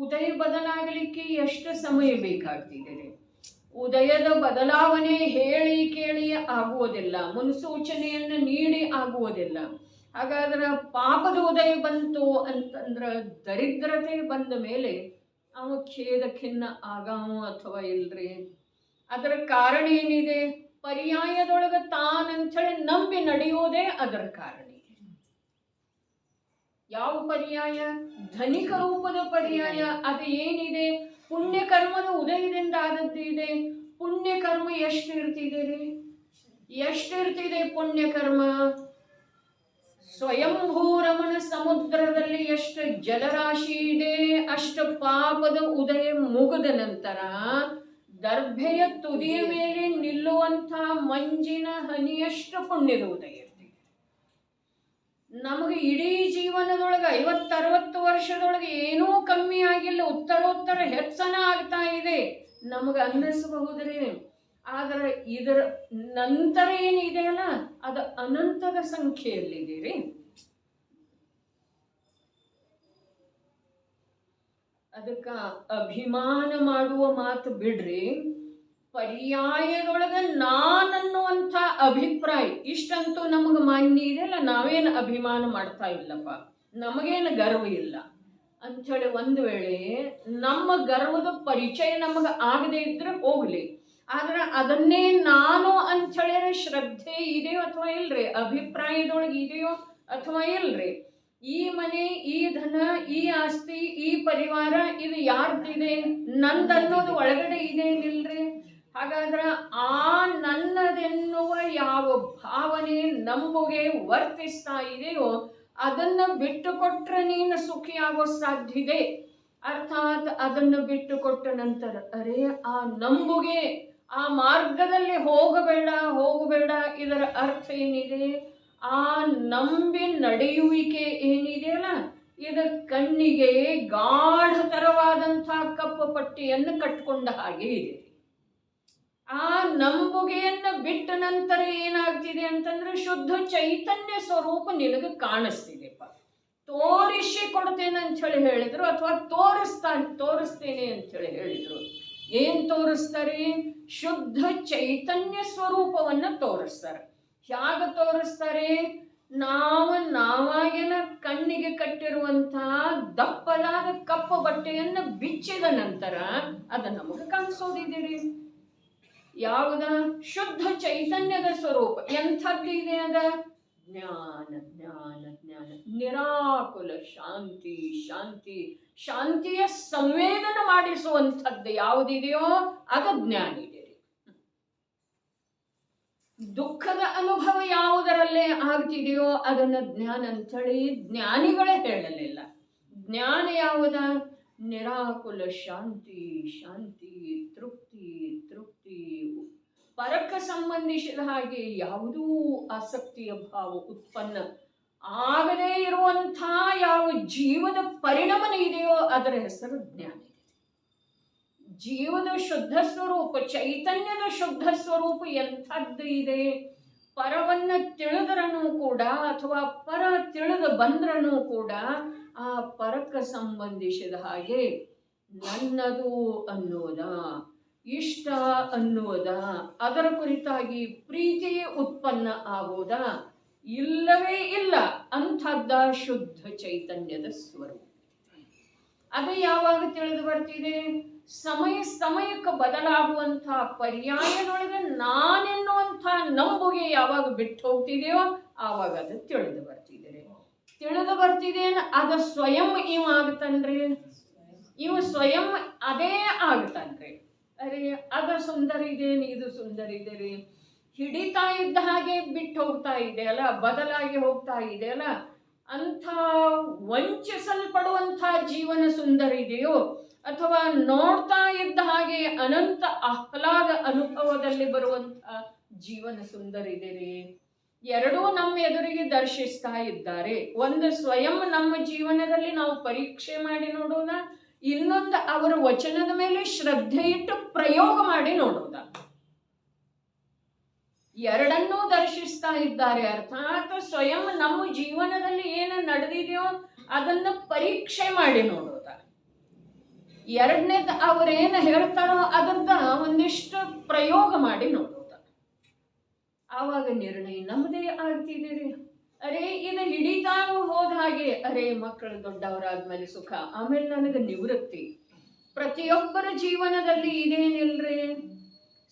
ಉದಯ ಬದಲಾಗಲಿಕ್ಕೆ ಎಷ್ಟು ಸಮಯ ಬೇಕಾಗ್ತಿದೆ? ಉದಯದ ಬದಲಾವಣೆ ಹೇಳಿ ಕೇಳಿ ಆಗುವುದಿಲ್ಲ, ಮುನ್ಸೂಚನೆಯನ್ನು ನೀಡಿ ಆಗುವುದಿಲ್ಲ. ಹಾಗಾದ್ರೆ ಪಾಪದ ಉದಯ ಬಂತು ಅಂತಂದ್ರೆ ದರಿದ್ರತೆ ಬಂದ ಮೇಲೆ ಅವ ಖೇದ ಖಿನ್ನ ಆಗಾವು ಅಥವಾ ಇಲ್ರಿ? ಅದರ ಕಾರಣ ಏನಿದೆ? ಪರ್ಯಾಯದೊಳಗೆ ತಾನಂಥೇಳಿ ನಂಬಿ ನಡೆಯೋದೇ ಅದರ ಕಾರಣ. ಯಾವ ಪರ್ಯಾಯ? ಧನಿಕ ರೂಪದ ಪರ್ಯಾಯ. ಅದು ಏನಿದೆ? ಪುಣ್ಯಕರ್ಮದ ಉದಯದಿಂದ ಆದದ್ದು ಇದೆ. ಪುಣ್ಯಕರ್ಮ ಎಷ್ಟು ಇರ್ತಿದೆ ರೀ? ಎಷ್ಟಿರ್ತಿದೆ ಪುಣ್ಯಕರ್ಮ? ಸ್ವಯಂಭೂ ರಮಣ ಸಮುದ್ರದಲ್ಲಿ ಎಷ್ಟು ಜಲರಾಶಿ ಇದೆ, ಅಷ್ಟು ಪಾಪದ ಉದಯ ಮುಗಿದ ನಂತರ ದರ್ಭೆಯ ತುದಿಯ ಮೇಲೆ ನಿಲ್ಲುವಂಥ ಮಂಜಿನ ಹನಿಯಷ್ಟು ಪುಣ್ಯದ ಉದಯ ಇರ್ತಿದೆ. ನಮಗೆ ಇಡೀ ಜೀವನದೊಳಗೆ 50-60 ವರ್ಷದೊಳಗೆ ಏನೂ ಕಮ್ಮಿ ಆಗಿಲ್ಲ, ಉತ್ತರೋತ್ತರ ಹೆಚ್ಚನ ಆಗ್ತಾ ಇದೆ ನಮಗೆ ಅನ್ನಿಸಬಹುದ್ರಿ. ಆದರೆ ಇದರ ನಂತರ ಏನಿದೆಯಲ್ಲ ಅದು ಅನಂತದ ಸಂಖ್ಯೆಯಲ್ಲಿದೆ. ಅದಕ್ಕೆ ಅಭಿಮಾನ ಮಾಡುವ ಮಾತು ಬಿಡ್ರಿ. ಪರ್ಯಾಯದೊಳಗೆ ನಾನನ್ನುವಂಥ ಅಭಿಪ್ರಾಯ ಇಷ್ಟಂತೂ ನಮಗೆ ಮಾನ್ಯ ಇದೆಯಲ್ಲ, ನಾವೇನು ಅಭಿಮಾನ ಮಾಡ್ತಾ ಇಲ್ಲಪ್ಪ, ನಮಗೇನು ಗರ್ವ ಇಲ್ಲ ಅಂಥೇಳಿ ಒಂದು ವೇಳೆ ನಮ್ಮ ಗರ್ವದ ಪರಿಚಯ ನಮಗೆ ಆಗದೆ ಇದ್ರೆ ಹೋಗ್ಲಿ. ಆದ್ರೆ ಅದನ್ನೇ ನಾನು ಅಂಥೇಳಿ ಶ್ರದ್ಧೆ ಇದೆಯೋ ಅಥವಾ ಇಲ್ರಿ, ಅಭಿಪ್ರಾಯದೊಳಗೆ ಇದೆಯೋ ಅಥವಾ ಇಲ್ರಿ, ಈ ಮನೆ, ಈ ಧನ, ಈ ಆಸ್ತಿ, ಈ ಪರಿವಾರ ಇದು ಯಾರ್ದಿದೆ, ನಂದನ್ನೋದು ಒಳಗಡೆ ಇದೆ ಇಲ್ರಿ. ಹಾಗಾದ್ರೆ ಆ ನನ್ನದೆನ್ನುವ ಯಾವ ಭಾವನೆ ನಂಬುಗೆ ವರ್ತಿಸ್ತಾ ಇದೆಯೋ ಅದನ್ನು ಬಿಟ್ಟು ಕೊಟ್ರೆ ನೀನು ಸುಖಿಯಾಗೋ ಸಾಧ್ಯತೆ. ಅರ್ಥಾತ್ ಅದನ್ನು ಬಿಟ್ಟು ಕೊಟ್ಟ ನಂತರ ಅರೆ ಆ ನಂಬುಗೆ, ಆ ಮಾರ್ಗದಲ್ಲಿ ಹೋಗಬೇಡ ಇದರ ಅರ್ಥ ಏನಿದೆ, ಆ ನಂಬಿ ನಡೆಯುವಿಕೆ ಏನಿದೆಯಲ್ಲ ಇದು ಕಣ್ಣಿಗೆ ಗಾಢತರವಾದಂಥ ಕಪ್ಪು ಪಟ್ಟಿಯನ್ನು ಕಟ್ಕೊಂಡ ಹಾಗೆ ಇದೆ. ಆ ನಂಬುಗೆಯನ್ನು ಬಿಟ್ಟ ನಂತರ ಏನಾಗ್ತಿದೆ ಅಂತಂದ್ರೆ ಶುದ್ಧ ಚೈತನ್ಯ ಸ್ವರೂಪ ನಿನಗೆ ಕಾಣಿಸ್ತಿದೆಪ್ಪ. ತೋರಿಸಿ ಕೊಡ್ತೇನೆ ಅಂತ ಹೇಳಿ ಹೇಳಿದ್ರು, ಅಥವಾ ತೋರಿಸ್ತೇನೆ ಅಂತ ಹೇಳಿ ಹೇಳಿದ್ರು. ಏನ್ ತೋರಿಸ್ತಾರೆ? ಶುದ್ಧ ಚೈತನ್ಯ ಸ್ವರೂಪವನ್ನ ತೋರಿಸ್ತಾರೆ. ಹೇಗೆ ತೋರಿಸ್ತಾರೆ? ನಾವಾಗಿನ ಕಣ್ಣಿಗೆ ಕಟ್ಟಿರುವಂತಹ ದಪ್ಪಲಾದ ಕಪ್ಪು ಬಟ್ಟೆಯನ್ನು ಬಿಚ್ಚಿದ ನಂತರ ಅದು ನಮಗೆ ಕಾಣಿಸೋದಿದ್ದೀರಿ. ಯಾವುದ? ಶುದ್ಧ ಚೈತನ್ಯದ ಸ್ವರೂಪ. ಎಂಥದ್ದು ಇದೆ ಅದ? ಜ್ಞಾನ ಜ್ಞಾನ ಜ್ಞಾನ, ನಿರಾಕುಲ ಶಾಂತಿ ಶಾಂತಿ, ಶಾಂತಿಯ ಸಂವೇದನ ಮಾಡಿಸುವಂಥದ್ದು ಯಾವುದಿದೆಯೋ ಅದು ಜ್ಞಾನ ಇದೆ. ದುಃಖದ ಅನುಭವ ಯಾವುದರಲ್ಲೇ ಆಗ್ತಿದೆಯೋ ಅದನ್ನ ಜ್ಞಾನ ಅಂಥೇಳಿ ಜ್ಞಾನಿಗಳೇ ಹೇಳಲಿಲ್ಲ. ಜ್ಞಾನ ಯಾವುದ? ನಿರಾಕುಲ ಶಾಂತಿ ಶಾಂತಿ, ತೃಪ್ತಿ ತೃಪ್ತಿ, ಪರಕ್ಕೆ ಸಂಬಂಧಿಸಿದ ಹಾಗೆ ಯಾವುದೂ ಆಸಕ್ತಿಯ ಭಾವ ಉತ್ಪನ್ನ ಆಗದೇ ಇರುವಂಥ ಯಾವ ಜೀವದ ಪರಿಣಾಮನ ಇದೆಯೋ ಅದರ ಹೆಸರು ಜ್ಞಾನ. ಜೀವದ ಶುದ್ಧ ಸ್ವರೂಪ, ಚೈತನ್ಯದ ಶುದ್ಧ ಸ್ವರೂಪ ಎಂಥದ್ದು ಇದೆ? ಪರವನ್ನು ತಿಳಿದ್ರೂ ಕೂಡ ಅಥವಾ ಪರ ತಿಳಿದು ಬಂದ್ರೂ ಕೂಡ ಆ ಪರಕ್ಕೆ ಸಂಬಂಧಿಸಿದ ಹಾಗೆ ನನ್ನದು ಅನ್ನೋದ, ಇಷ್ಟ ಅನ್ನೋದ, ಅದರ ಕುರಿತಾಗಿ ಪ್ರೀತಿ ಉತ್ಪನ್ನ ಆಗೋದ ಇಲ್ಲವೇ ಇಲ್ಲ. ಅಂಥದ್ದ ಶುದ್ಧ ಚೈತನ್ಯದ ಸ್ವರೂಪ. ಅದು ಯಾವಾಗ ತಿಳಿದು ಬರ್ತಿದೆ? ಸಮಯಕ್ಕೆ ಬದಲಾಗುವಂಥ ಪರ್ಯಾಯದೊಳಗೆ ನಾನೆನ್ನುವಂಥ ನಂಬುಗೆ ಯಾವಾಗ ಬಿಟ್ಟು ಹೋಗ್ತಿದೆಯೋ ಆವಾಗ ಅದು ತಿಳಿದು ಬರ್ತಿದೆ. ಅದು ಸ್ವಯಂ ಇವ ಆಗ್ತಾನ್ರಿ, ಇವ ಸ್ವಯಂ ಅದೇ ಆಗ್ತಾನ್ರಿ. ಅರೆ ಅದು ಸುಂದರ ಇದೆ, ಇದು ಸುಂದರ ಇದೆ ರೀ, ಹಿಡಿತಾ ಇದ್ದ ಹಾಗೆ ಬಿಟ್ಟು ಹೋಗ್ತಾ ಇದೆ ಅಲ್ಲ, ಬದಲಾಗಿ ಹೋಗ್ತಾ ಇದೆ ಅಲ್ಲ. ಅಂಥ ವಂಚಿಸಲ್ಪಡುವಂಥ ಜೀವನ ಸುಂದರ ಇದೆಯೋ ಅಥವಾ ನೋಡ್ತಾ ಇದ್ದ ಹಾಗೆ ಅನಂತ ಆಹ್ಲಾದ ಅನುಭವದಲ್ಲಿ ಬರುವಂಥ ಜೀವನ ಸುಂದರ ಇದೆ ರೀ. ಎರಡೂ ನಮ್ಮ ಎದುರಿಗೆ ದರ್ಶಿಸ್ತಾ ಇದ್ದಾರೆ. ಒಂದು ಸ್ವಯಂ ನಮ್ಮ ಜೀವನದಲ್ಲಿ ನಾವು ಪರೀಕ್ಷೆ ಮಾಡಿ ನೋಡೋಣ, ಇನ್ನೊಂದು ಅವರ ವಚನದ ಮೇಲೆ ಶ್ರದ್ಧೆ ಇಟ್ಟು ಪ್ರಯೋಗ ಮಾಡಿ ನೋಡೋದ. ಎರಡನ್ನೂ ದರ್ಶಿಸ್ತಾ ಇದ್ದಾರೆ. ಅರ್ಥಾತ್ ಸ್ವಯಂ ನಮ್ಮ ಜೀವನದಲ್ಲಿ ಏನು ನಡೆದಿದೆಯೋ ಅದನ್ನ ಪರೀಕ್ಷೆ ಮಾಡಿ ನೋಡೋದ. ಎರಡನೇದು ಅವರೇನು ಹೇಳ್ತಾರೋ ಅದರದ ಒಂದಿಷ್ಟು ಪ್ರಯೋಗ ಮಾಡಿ ನೋಡೋದ. ಆವಾಗ ನಿರ್ಣಯ ನಮ್ಮದೇ ಆಗ್ತಿದ್ದೀರಿ. ಅರೆ ಇದು ಹಿಡಿತಾ ಹೋದ ಹಾಗೆ, ಅರೆ ಮಕ್ಕಳು ದೊಡ್ಡವರಾದ್ಮೇಲೆ ಸುಖ, ಆಮೇಲೆ ನನಗೆ ನಿವೃತ್ತಿ. ಪ್ರತಿಯೊಬ್ಬರ ಜೀವನದಲ್ಲಿ ಇದೇನಿಲ್ರಿ,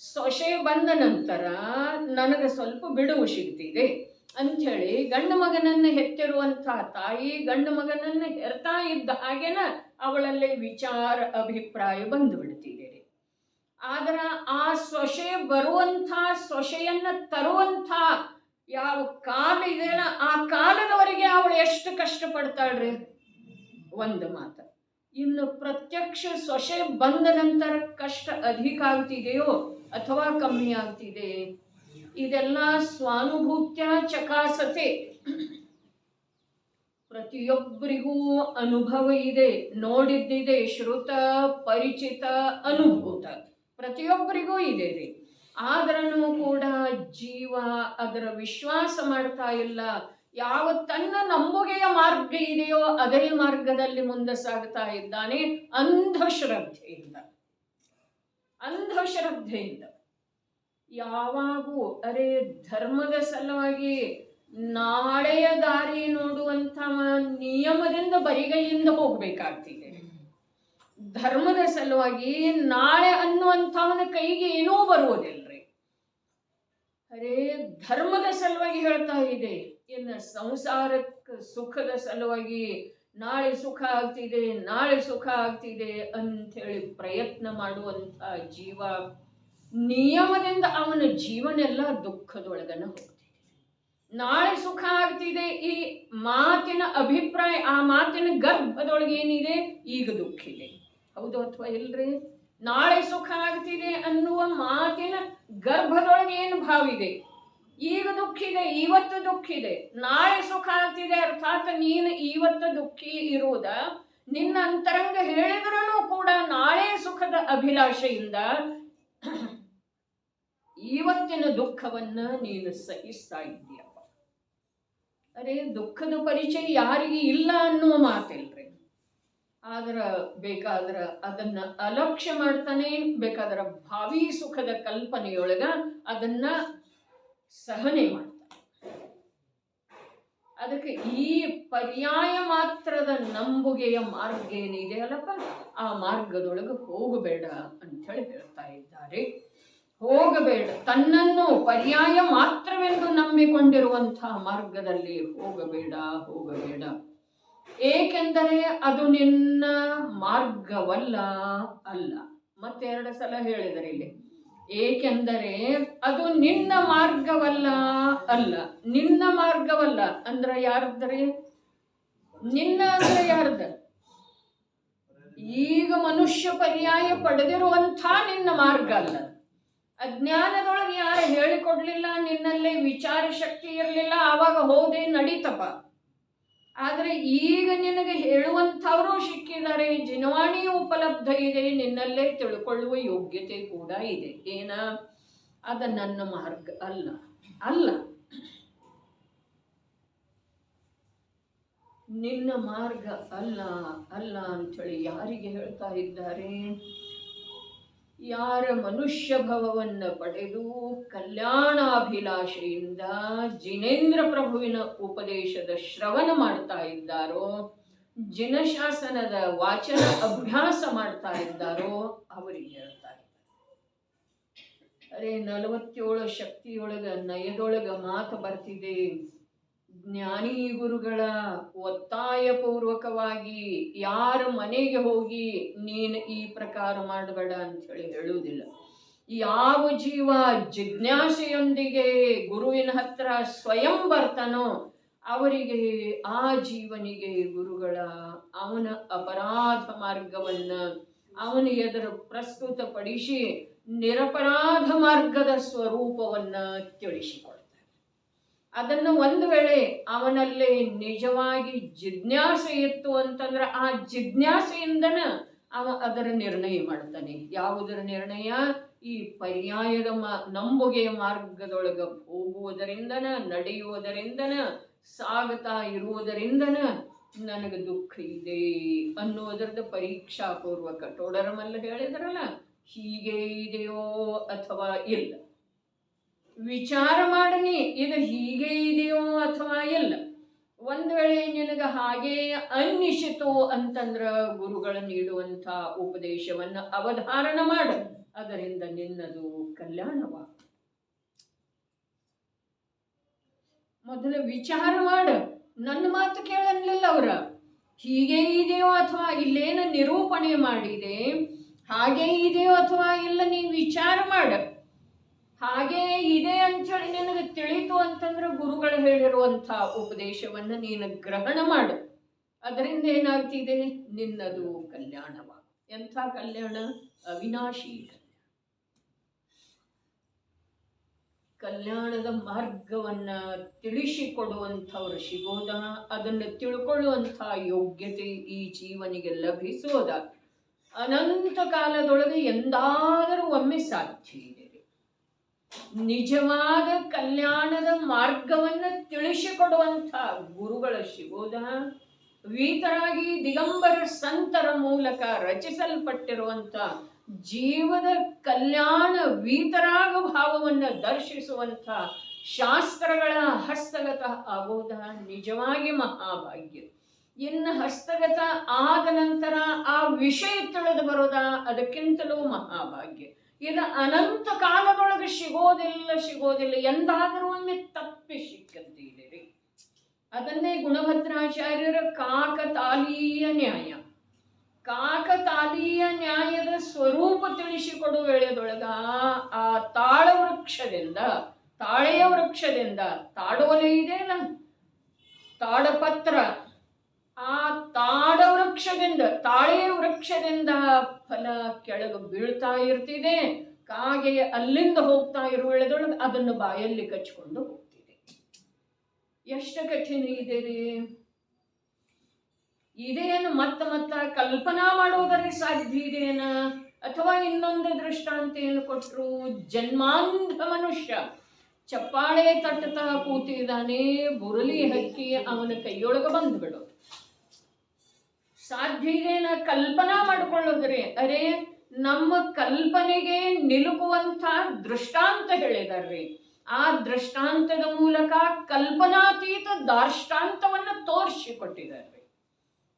ಸೊಸೆ ಬಂದ ನಂತರ ನನಗೆ ಸ್ವಲ್ಪ ಬಿಡುವು ಸಿಗ್ತಿದೆ ಅಂಥೇಳಿ ಗಂಡು ಮಗನನ್ನು ಹೆತ್ತಿರುವಂಥ ತಾಯಿ ಗಂಡು ಮಗನನ್ನು ಹೆರ್ತಾ ಇದ್ದ ಹಾಗೇನ ಅವಳಲ್ಲಿ ವಿಚಾರ ಅಭಿಪ್ರಾಯ ಬಂದು ಬಿಡ್ತಿದೆ. ಆದ್ರೆ ಆ ಸೊಸೆ ಬರುವಂಥ, ಸೊಸೆಯನ್ನ ತರುವಂಥ ಯಾವ ಕಾಲ ಇದೆಯಲ್ಲ ಆ ಕಾಲದವರೆಗೆ ಅವಳು ಎಷ್ಟು ಕಷ್ಟಪಡ್ತಾಳ್ರಿ, ಒಂದು ಮಾತು. ಇನ್ನು ಪ್ರತ್ಯಕ್ಷ ಸೊಸೆ ಬಂದ ನಂತರ ಕಷ್ಟ ಅಧಿಕ ಆಗ್ತಿದೆಯೋ ಅಥವಾ ಕಮ್ಮಿ ಆಗ್ತಿದೆ? ಇದೆಲ್ಲ ಸ್ವಾನುಭೂತ್ಯ ಚಕಾಸತೆ. ಪ್ರತಿಯೊಬ್ಬರಿಗೂ ಅನುಭವ ಇದೆ, ನೋಡಿದ್ದಿದೆ, ಶ್ರುತ ಪರಿಚಿತ ಅನುಭೂತ ಪ್ರತಿಯೊಬ್ಬರಿಗೂ ಇದೆ ರೀ. ಆದ್ರೂ ಕೂಡ ಜೀವ ಅದರ ವಿಶ್ವಾಸ ಮಾಡ್ತಾ ಇಲ್ಲ. ಯಾವ ತನ್ನ ನಂಬುಗೆಯ ಮಾರ್ಗ ಇದೆಯೋ ಅದೇ ಮಾರ್ಗದಲ್ಲಿ ಮುಂದೆ ಸಾಗ್ತಾ ಇದ್ದಾನೆ ಅಂಧಶ್ರದ್ಧೆಯಿಂದ. ಯಾವಾಗೂ ಅರೆ ಧರ್ಮದ ಸಲುವಾಗಿ ನಾಳೆಯ ದಾರಿ ನೋಡುವಂಥ ನಿಯಮದಿಂದ ಬರಿಗೈಯಿಂದ ಹೋಗ್ಬೇಕಾಗ್ತಿದೆ. ಧರ್ಮದ ಸಲುವಾಗಿ ನಾಳೆ ಅನ್ನುವಂಥವನ ಕೈಗೆ ಏನೂ ಬರುವುದಿಲ್ರಿ. ಅರೇ ಧರ್ಮದ ಸಲುವಾಗಿ ಹೇಳ್ತಾ ಇದೆ. ಇನ್ನು ಸಂಸಾರಕ್ಕೆ ಸುಖದ ಸಲುವಾಗಿ ನಾಳೆ ಸುಖ ಆಗ್ತಿದೆ, ನಾಳೆ ಸುಖ ಆಗ್ತಿದೆ ಅಂಥೇಳಿ ಪ್ರಯತ್ನ ಮಾಡುವಂಥ ಜೀವ ನಿಯಮದಿಂದ ಅವನ ಜೀವನ ಎಲ್ಲ ದುಃಖದೊಳಗನ ಹೋಗ್ತಿದೆ. ನಾಳೆ ಸುಖ ಆಗ್ತಿದೆ ಈ ಮಾತಿನ ಅಭಿಪ್ರಾಯ, ಆ ಮಾತಿನ ಗರ್ಭದೊಳಗೆ ಏನಿದೆ, ಈಗ ದುಃಖ ಇದೆ. ಹೌದು ಅಥವಾ ಇಲ್ರಿ? ನಾಳೆ ಸುಖ ಆಗ್ತಿದೆ ಅನ್ನುವ ಮಾತಿನ ಗರ್ಭದೊಳಗೆ ಏನು ಭಾವಿದೆ? ಈಗ ದುಃಖಿದೆ, ಇವತ್ತು ದುಃಖಿದೆ. ನಾಳೆ ಸುಖ ಆಗ್ತಿದೆ ಅರ್ಥಾತ್ ನೀನು ಇವತ್ತು ದುಃಖಿ ಇರುವುದ ನಿನ್ನ ಅಂತರಂಗ ಹೇಳಿದ್ರೂ ಕೂಡ ನಾಳೆ ಸುಖದ ಅಭಿಲಾಷೆಯಿಂದ ಇವತ್ತಿನ ದುಃಖವನ್ನ ನೀನು ಸಹಿಸ್ತಾ ಇದ್ದೀಯಪ್ಪ. ಅರೆ ದುಃಖದ ಪರಿಚಯ ಯಾರಿಗೆ ಇಲ್ಲ ಅನ್ನುವ ಮಾತಿಲ್ರಿ. ಆದ್ರ ಬೇಕಾದ್ರ ಅದನ್ನ ಅಲಕ್ಷ್ಯ ಮಾಡ್ತಾನೆ, ಬೇಕಾದ್ರ ಭಾವಿ ಸುಖದ ಕಲ್ಪನೆಯೊಳಗ ಅದನ್ನ ಸಹನೆ ಮಾಡ್ತಾನೆ. ಅದಕ್ಕೆ ಈ ಪರ್ಯಾಯ ಮಾತ್ರದ ನಂಬುಗೆಯ ಮಾರ್ಗ ಏನಿದೆ ಅಲ್ಲಪ್ಪ, ಆ ಮಾರ್ಗದೊಳಗೆ ಹೋಗಬೇಡ ಅಂತ ಹೇಳಿ ಹೇಳ್ತಾ ಇದ್ದಾರೆ. ಹೋಗಬೇಡ, ತನ್ನನ್ನು ಪರ್ಯಾಯ ಮಾತ್ರವೆಂದು ನಂಬಿಕೊಂಡಿರುವಂತಹ ಮಾರ್ಗದಲ್ಲಿ ಹೋಗಬೇಡ, ಹೋಗಬೇಡ. ಏಕೆಂದರೆ ಅದು ನಿನ್ನ ಮಾರ್ಗವಲ್ಲ, ಅಲ್ಲ. ಮತ್ತೆ 2 ಸಲ ಹೇಳಿದರೆ ಇಲ್ಲಿ, ಏಕೆಂದರೆ ಅದು ನಿನ್ನ ಮಾರ್ಗವಲ್ಲ, ಅಲ್ಲ. ನಿನ್ನ ಮಾರ್ಗವಲ್ಲ ಅಂದ್ರೆ ಯಾರದ್ರಿ? ನಿನ್ನ ಅಂದ್ರೆ ಯಾರ್ದ? ಈಗ ಮನುಷ್ಯ ಪರ್ಯಾಯ ಪಡೆದಿರುವಂಥ ನಿನ್ನ ಮಾರ್ಗ ಅಲ್ಲ. ಅಜ್ಞಾನದೊಳಗೆ ಯಾರು ಹೇಳಿಕೊಡ್ಲಿಲ್ಲ, ನಿನ್ನಲ್ಲೇ ವಿಚಾರ ಶಕ್ತಿ ಇರಲಿಲ್ಲ, ಆವಾಗ ಹೋದೆ ನಡೀತಪ್ಪ. ಆದ್ರೆ ಈಗ ನಿನಗೆ ಹೇಳುವಂಥವರು ಸಿಕ್ಕಿದ್ದಾರೆ, ಜಿನವಾಣಿ ಉಪಲಬ್ಧ ಇದೆ, ನಿನ್ನಲ್ಲೇ ತಿಳ್ಕೊಳ್ಳುವ ಯೋಗ್ಯತೆ ಕೂಡ ಇದೆ. ಏನ? ಅದ ನನ್ನ ಮಾರ್ಗ ಅಲ್ಲ, ಅಲ್ಲ. ನಿನ್ನ ಮಾರ್ಗ ಅಲ್ಲ, ಅಲ್ಲ ಅಂಥೇಳಿ ಯಾರಿಗೆ ಹೇಳ್ತಾ ಇದ್ದಾರೆ? ಯಾರ ಮನುಷ್ಯ ಭವವನ್ನ ಪಡೆದು ಕಲ್ಯಾಣಾಭಿಲಾಷೆಯಿಂದ ಜಿನೇಂದ್ರ ಪ್ರಭುವಿನ ಉಪದೇಶದ ಶ್ರವಣ ಮಾಡ್ತಾ ಇದ್ದಾರೋ, ಜಿನಶಾಸನದ ವಾಚನ ಅಭ್ಯಾಸ ಮಾಡ್ತಾ ಇದ್ದಾರೋ ಅವರಿಗೆ ಹೇಳ್ತಾ ಇದ್ದಾರೆ. ಅರೆ 47 ಶಕ್ತಿಯೊಳಗ ನಯದೊಳಗ ಮಾತು ಬರ್ತಿದೆ. ಜ್ಞಾನಿ ಗುರುಗಳ ಒತ್ತಾಯಪೂರ್ವಕವಾಗಿ ಯಾರ ಮನೆಗೆ ಹೋಗಿ ನೀನು ಈ ಪ್ರಕಾರ ಮಾಡಬೇಡ ಅಂತ ಹೇಳುವುದಿಲ್ಲ. ಯಾವ ಜೀವ ಜಿಜ್ಞಾಸೆಯೊಂದಿಗೆ ಗುರುವಿನ ಹತ್ರ ಸ್ವಯಂ ಬರ್ತಾನೋ ಅವರಿಗೆ, ಆ ಜೀವನಿಗೆ ಗುರುಗಳ ಅವನ ಅಪರಾಧ ಮಾರ್ಗವನ್ನ ಅವನ ಎದುರು ಪ್ರಸ್ತುತಪಡಿಸಿ ನಿರಪರಾಧ ಮಾರ್ಗದ ಸ್ವರೂಪವನ್ನ ತಿಳಿಸಿಕೊಳ್ತಾರೆ. ಅದನ್ನು ಒಂದು ವೇಳೆ ಅವನಲ್ಲಿ ನಿಜವಾಗಿ ಜಿಜ್ಞಾಸೆ ಇತ್ತು ಅಂತಂದ್ರೆ ಆ ಜಿಜ್ಞಾಸೆಯಿಂದನ ಅವ ಅದರ ನಿರ್ಣಯ ಮಾಡ್ತಾನೆ. ಯಾವುದರ ನಿರ್ಣಯ? ಈ ಪರ್ಯಾಯದ ನಂಬುಗೆಯ ಮಾರ್ಗದೊಳಗ ಹೋಗುವುದರಿಂದನ, ನಡೆಯುವುದರಿಂದನ, ಸಾಗುತ್ತಾ ಇರುವುದರಿಂದನ ನನಗೆ ದುಃಖ ಇದೆ ಅನ್ನುವುದರದ ಪರೀಕ್ಷಾಪೂರ್ವಕ ಟೋಡರಮಲ್ಲ ಹೇಳಿದ್ರಲ್ಲ, ಹೀಗೆ ಇದೆಯೋ ಅಥವಾ ಇಲ್ಲ ವಿಚಾರ ಮಾಡನಿ, ಇದು ಹೀಗೆ ಇದೆಯೋ ಅಥವಾ ಇಲ್ಲ. ಒಂದು ವೇಳೆ ನಿನಗೆ ಹಾಗೆ ಅನ್ನಿಸಿತು ಅಂತಂದ್ರ ಗುರುಗಳು ನೀಡುವಂಥ ಉಪದೇಶವನ್ನು ಅವಧಾರಣ ಮಾಡು, ಅದರಿಂದ ನಿನ್ನದು ಕಲ್ಯಾಣವ. ಮೊದಲು ವಿಚಾರ ಮಾಡು. ನನ್ನ ಮಾತು ಕೇಳಲಿಲ್ಲ ಅವರ, ಹೀಗೆ ಇದೆಯೋ ಅಥವಾ ಇಲ್ಲೇನ ನಿರೂಪಣೆ ಮಾಡಿದೆ, ಹಾಗೆ ಇದೆಯೋ ಅಥವಾ ಇಲ್ಲ, ನೀ ವಿಚಾರ ಮಾಡು. ಹಾಗೇ ಇದೆ ಅಂಥೇಳಿ ನಿನಗೆ ತಿಳಿತು ಅಂತಂದ್ರೆ ಗುರುಗಳು ಹೇಳಿರುವಂಥ ಉಪದೇಶವನ್ನು ನೀನು ಗ್ರಹಣ ಮಾಡು. ಅದರಿಂದ ಏನಾಗ್ತಿದೆ? ನಿನ್ನದು ಕಲ್ಯಾಣವ. ಎಂಥ ಕಲ್ಯಾಣ? ಅವಿನಾಶಿ ಕಲ್ಯಾಣದ ಮಾರ್ಗವನ್ನ ತಿಳಿಸಿಕೊಡುವಂಥವ್ರು ಸಿಗೋದ, ಅದನ್ನು ತಿಳ್ಕೊಳ್ಳುವಂಥ ಯೋಗ್ಯತೆ ಈ ಜೀವನಿಗೆ ಲಭಿಸೋದ ಅನಂತ ಕಾಲದೊಳಗೆ ಎಂದಾದರೂ ಒಮ್ಮೆ ಸಾಧ್ಯ ಇದೆ. ನಿಜವಾದ ಕಲ್ಯಾಣದ ಮಾರ್ಗವನ್ನು ತಿಳಿಸಿಕೊಡುವಂಥ ಗುರುಗಳು ಸಿಗೋದ ವೀತರಾಗಿ ದಿಗಂಬರ ಸಂತರ ಮೂಲಕ ರಚಿಸಲ್ಪಟ್ಟಿರುವಂಥ ಜೀವದ ಕಲ್ಯಾಣ ವೀತರಾಗ ಭಾವವನ್ನು ದರ್ಶಿಸುವಂಥ ಶಾಸ್ತ್ರಗಳ ಹಸ್ತಗತ ಆಗೋದ ನಿಜವಾಗಿ ಮಹಾಭಾಗ್ಯ. ಇನ್ನು ಹಸ್ತಗತ ಆದ ನಂತರ ಆ ವಿಷಯ ತಿಳಿದು ಬರೋದ ಅದಕ್ಕಿಂತಲೂ ಮಹಾಭಾಗ್ಯ. ಇದು ಅನಂತ ಕಾಲದೊಳಗೆ ಸಿಗೋದಿಲ್ಲ ಎಂದಾದರೂ ಒಮ್ಮೆ ತಪ್ಪಿ ಸಿಕ್ಕಂತೀರಿ. ಅದನ್ನೇ ಗುಣಭದ್ರಾಚಾರ್ಯರ ಕಾಕತಾಳೀಯ ನ್ಯಾಯ, ಕಾಕತಾಳೀಯ ನ್ಯಾಯದ ಸ್ವರೂಪ ತಿಳಿಸಿಕೊಡುವ ವೇಳೆಯದೊಳಗ ಆ ತಾಳೆಯ ವೃಕ್ಷದಿಂದ ತಾಡೋಲೆ ಇದೆಯಲ್ಲ, ತಾಡಪತ್ರ, ಆ ತಾಳೆಯ ವೃಕ್ಷದಿಂದ ಫಲ ಕೆಳಗೆ ಬೀಳ್ತಾ ಇರ್ತಿದೆ. ಕಾಗೆ ಅಲ್ಲಿಂದ ಹೋಗ್ತಾ ಇರುವ ವೇಳೆದೊಳಗೆ ಅದನ್ನು ಬಾಯಲ್ಲಿ ಕಚ್ಕೊಂಡು ಹೋಗ್ತಿದೆ. ಎಷ್ಟು ಕಠಿಣ ಇದೆ ರೀ! ಇದೇನು ಮತ್ತ ಕಲ್ಪನಾ ಮಾಡೋದಕ್ಕೆ ಸಾಧ್ಯ ಇದೆಯೇನ? ಅಥವಾ ಇನ್ನೊಂದು ದೃಷ್ಟಾಂತ ಏನು ಕೊಟ್ಟರು, ಜನ್ಮಾಂಧ ಮನುಷ್ಯ ಚಪ್ಪಾಳೆ ತಟ್ಟುತ್ತಾ ಕೂತಿದ್ದಾನೆ, ಬುರಲಿ ಹಕ್ಕಿ ಅವನ ಕೈಯೊಳಗೆ ಬಂದ್ಬಿಡು. ಸಾಧ್ಯ ಇದೇನ? ಕಲ್ಪನಾ ಮಾಡಿಕೊಳ್ಳೋದ್ರಿ. ಅರೆ, ನಮ್ಮ ಕಲ್ಪನೆಗೆ ನಿಲುಕುವಂಥ ದೃಷ್ಟಾಂತ ಹೇಳಿದಾರ್ರಿ. ಆ ದೃಷ್ಟಾಂತದ ಮೂಲಕ ಕಲ್ಪನಾತೀತ ದಾರ್ಷ್ಟಾಂತವನ್ನು ತೋರಿಸಿಕೊಟ್ಟಿದ್ದಾರೆ.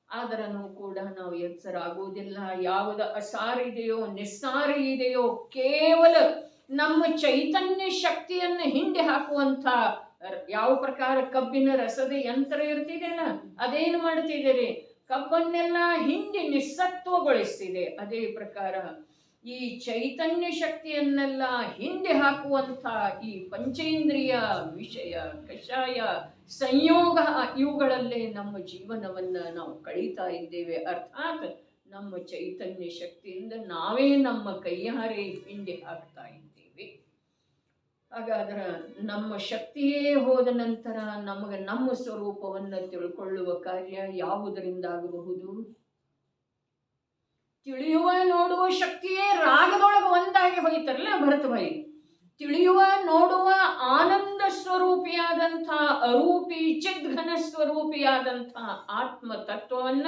ಆದರೂ ಕೂಡ ನಾವು ಎಚ್ಚರಾಗುವುದಿಲ್ಲ. ಯಾವುದು ಅಸಾರ ಇದೆಯೋ, ನಿಸ್ಸಾರ ಇದೆಯೋ, ಕೇವಲ ನಮ್ಮ ಚೈತನ್ಯ ಶಕ್ತಿಯನ್ನು ಹಿಂಡಿ ಹಾಕುವಂಥ ಯಾವ ಪ್ರಕಾರ ಕಬ್ಬಿನ ರಸದ ಯಂತ್ರ ಇರ್ತಿದೆಯಲ್ಲ, ಅದೇನು ಮಾಡ್ತಿದ್ದೀರಿ? ಕಬ್ಬನ್ನೆಲ್ಲ ಹಿಂಡಿ ನಿಸ್ಸತ್ವಗೊಳಿಸ್ತಿದೆ. ಅದೇ ಪ್ರಕಾರ ಈ ಚೈತನ್ಯ ಶಕ್ತಿಯನ್ನೆಲ್ಲ ಹಿಂಡಿ ಹಾಕುವಂಥ ಈ ಪಂಚೇಂದ್ರಿಯ ವಿಷಯ, ಕಷಾಯ, ಸಂಯೋಗ, ಇವುಗಳಲ್ಲೇ ನಮ್ಮ ಜೀವನವನ್ನು ನಾವು ಕಳೀತಾ ಇದ್ದೇವೆ. ಅರ್ಥಾತ್ ನಮ್ಮ ಚೈತನ್ಯ ಶಕ್ತಿಯಿಂದ ನಾವೇ ನಮ್ಮ ಕೈಯಾರೆ ಹಿಂಡಿ ಹಾಕ್ತಾ ಇದ್ದೇವೆ. ಹಾಗಾದ್ರೆ ನಮ್ಮ ಶಕ್ತಿಯೇ ಹೋದ ನಂತರ ನಮಗೆ ನಮ್ಮ ಸ್ವರೂಪವನ್ನು ತಿಳ್ಕೊಳ್ಳುವ ಕಾರ್ಯ ಯಾವುದರಿಂದ ಆಗಬಹುದು? ತಿಳಿಯುವ ನೋಡುವ ಶಕ್ತಿಯೇ ರಾಗದೊಳಗೆ ಒಂದಾಗಿ ಹೋಯ್ತಾರಲ್ಲ ಭರತಭಾಯಿ. ತಿಳಿಯುವ ನೋಡುವ ಆನಂದ ಸ್ವರೂಪಿಯಾದಂಥ ಅರೂಪಿ ಚಿದ್ಘನ ಸ್ವರೂಪಿಯಾದಂಥ ಆತ್ಮ ತತ್ವವನ್ನ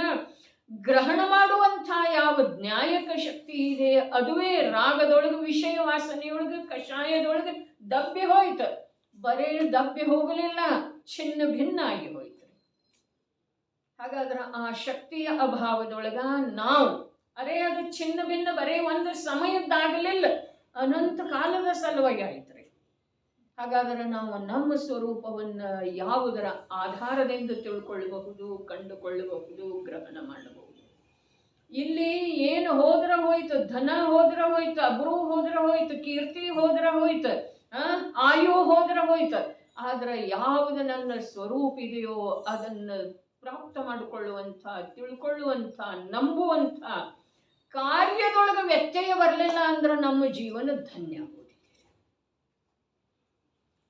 ಗ್ರಹಣ ಮಾಡುವಂಥ ಯಾವ ನ್ಯಾಯಕ ಶಕ್ತಿ ಇದೆ, ಅದುವೇ ರಾಗದೊಳಗೆ, ವಿಷಯ ವಾಸನೆಯೊಳಗೆ, ಕಷಾಯದೊಳಗೆ ದಬ್ಬಿ ಹೋಯ್ತು. ಬರೇ ದಬ್ಬಿ ಹೋಗಲಿಲ್ಲ, छिन्न ಭಿನ್ನ ಆಗಿ ಹೋಯ್ತು. ಹಾಗಾದ್ರೆ ಆ ಶಕ್ತಿಯ ಅಭಾವದೊಳಗ ನಾವು ಅರೆ ಅದು छिन्न ಭಿನ್ನ ಬರೇ ಒಂದು ಸಮಯದ್ದಾಗಲಿಲ್ಲ, ಅನಂತ ಕಾಲದ ಸಲುವಾಗಿ ಆಯ್ತ್ರಿ. ಹಾಗಾದ್ರೆ ನಾವು ನಮ್ಮ ಸ್ವರೂಪವನ್ನು ಯಾವುದರ ಆಧಾರದಿಂದ ತಿಳ್ಕೊಳ್ಳಬಹುದು, ಕಂಡುಕೊಳ್ಳಬಹುದು, ಗ್ರಹಣ ಮಾಡಬಹುದು? ಇಲ್ಲಿ ಏನು ಹೋದ್ರ ಹೋಯ್ತು, ಧನ ಹೋದ್ರ ಹೋಯ್ತು, ಅಬ್ರು ಹೋದ್ರ ಹೋಯ್ತು, ಕೀರ್ತಿ ಹೋದ್ರ ಹೋಯ್ತು, ಆಯು ಹೋದ್ರ ಹೋಯ್ತು. ಆದ್ರೆ ಯಾವುದು ನನ್ನ ಸ್ವರೂಪ ಇದೆಯೋ ಅದನ್ನು ಪ್ರಾಪ್ತ ಮಾಡಿಕೊಳ್ಳುವಂಥ, ತಿಳ್ಕೊಳ್ಳುವಂಥ, ನಂಬುವಂಥ ಕಾರ್ಯದೊಳಗೆ ವ್ಯತ್ಯಯ ಬರಲಿಲ್ಲ ಅಂದ್ರೆ ನಮ್ಮ ಜೀವನ ಧನ್ಯ ಆಗೋದಿದೆ.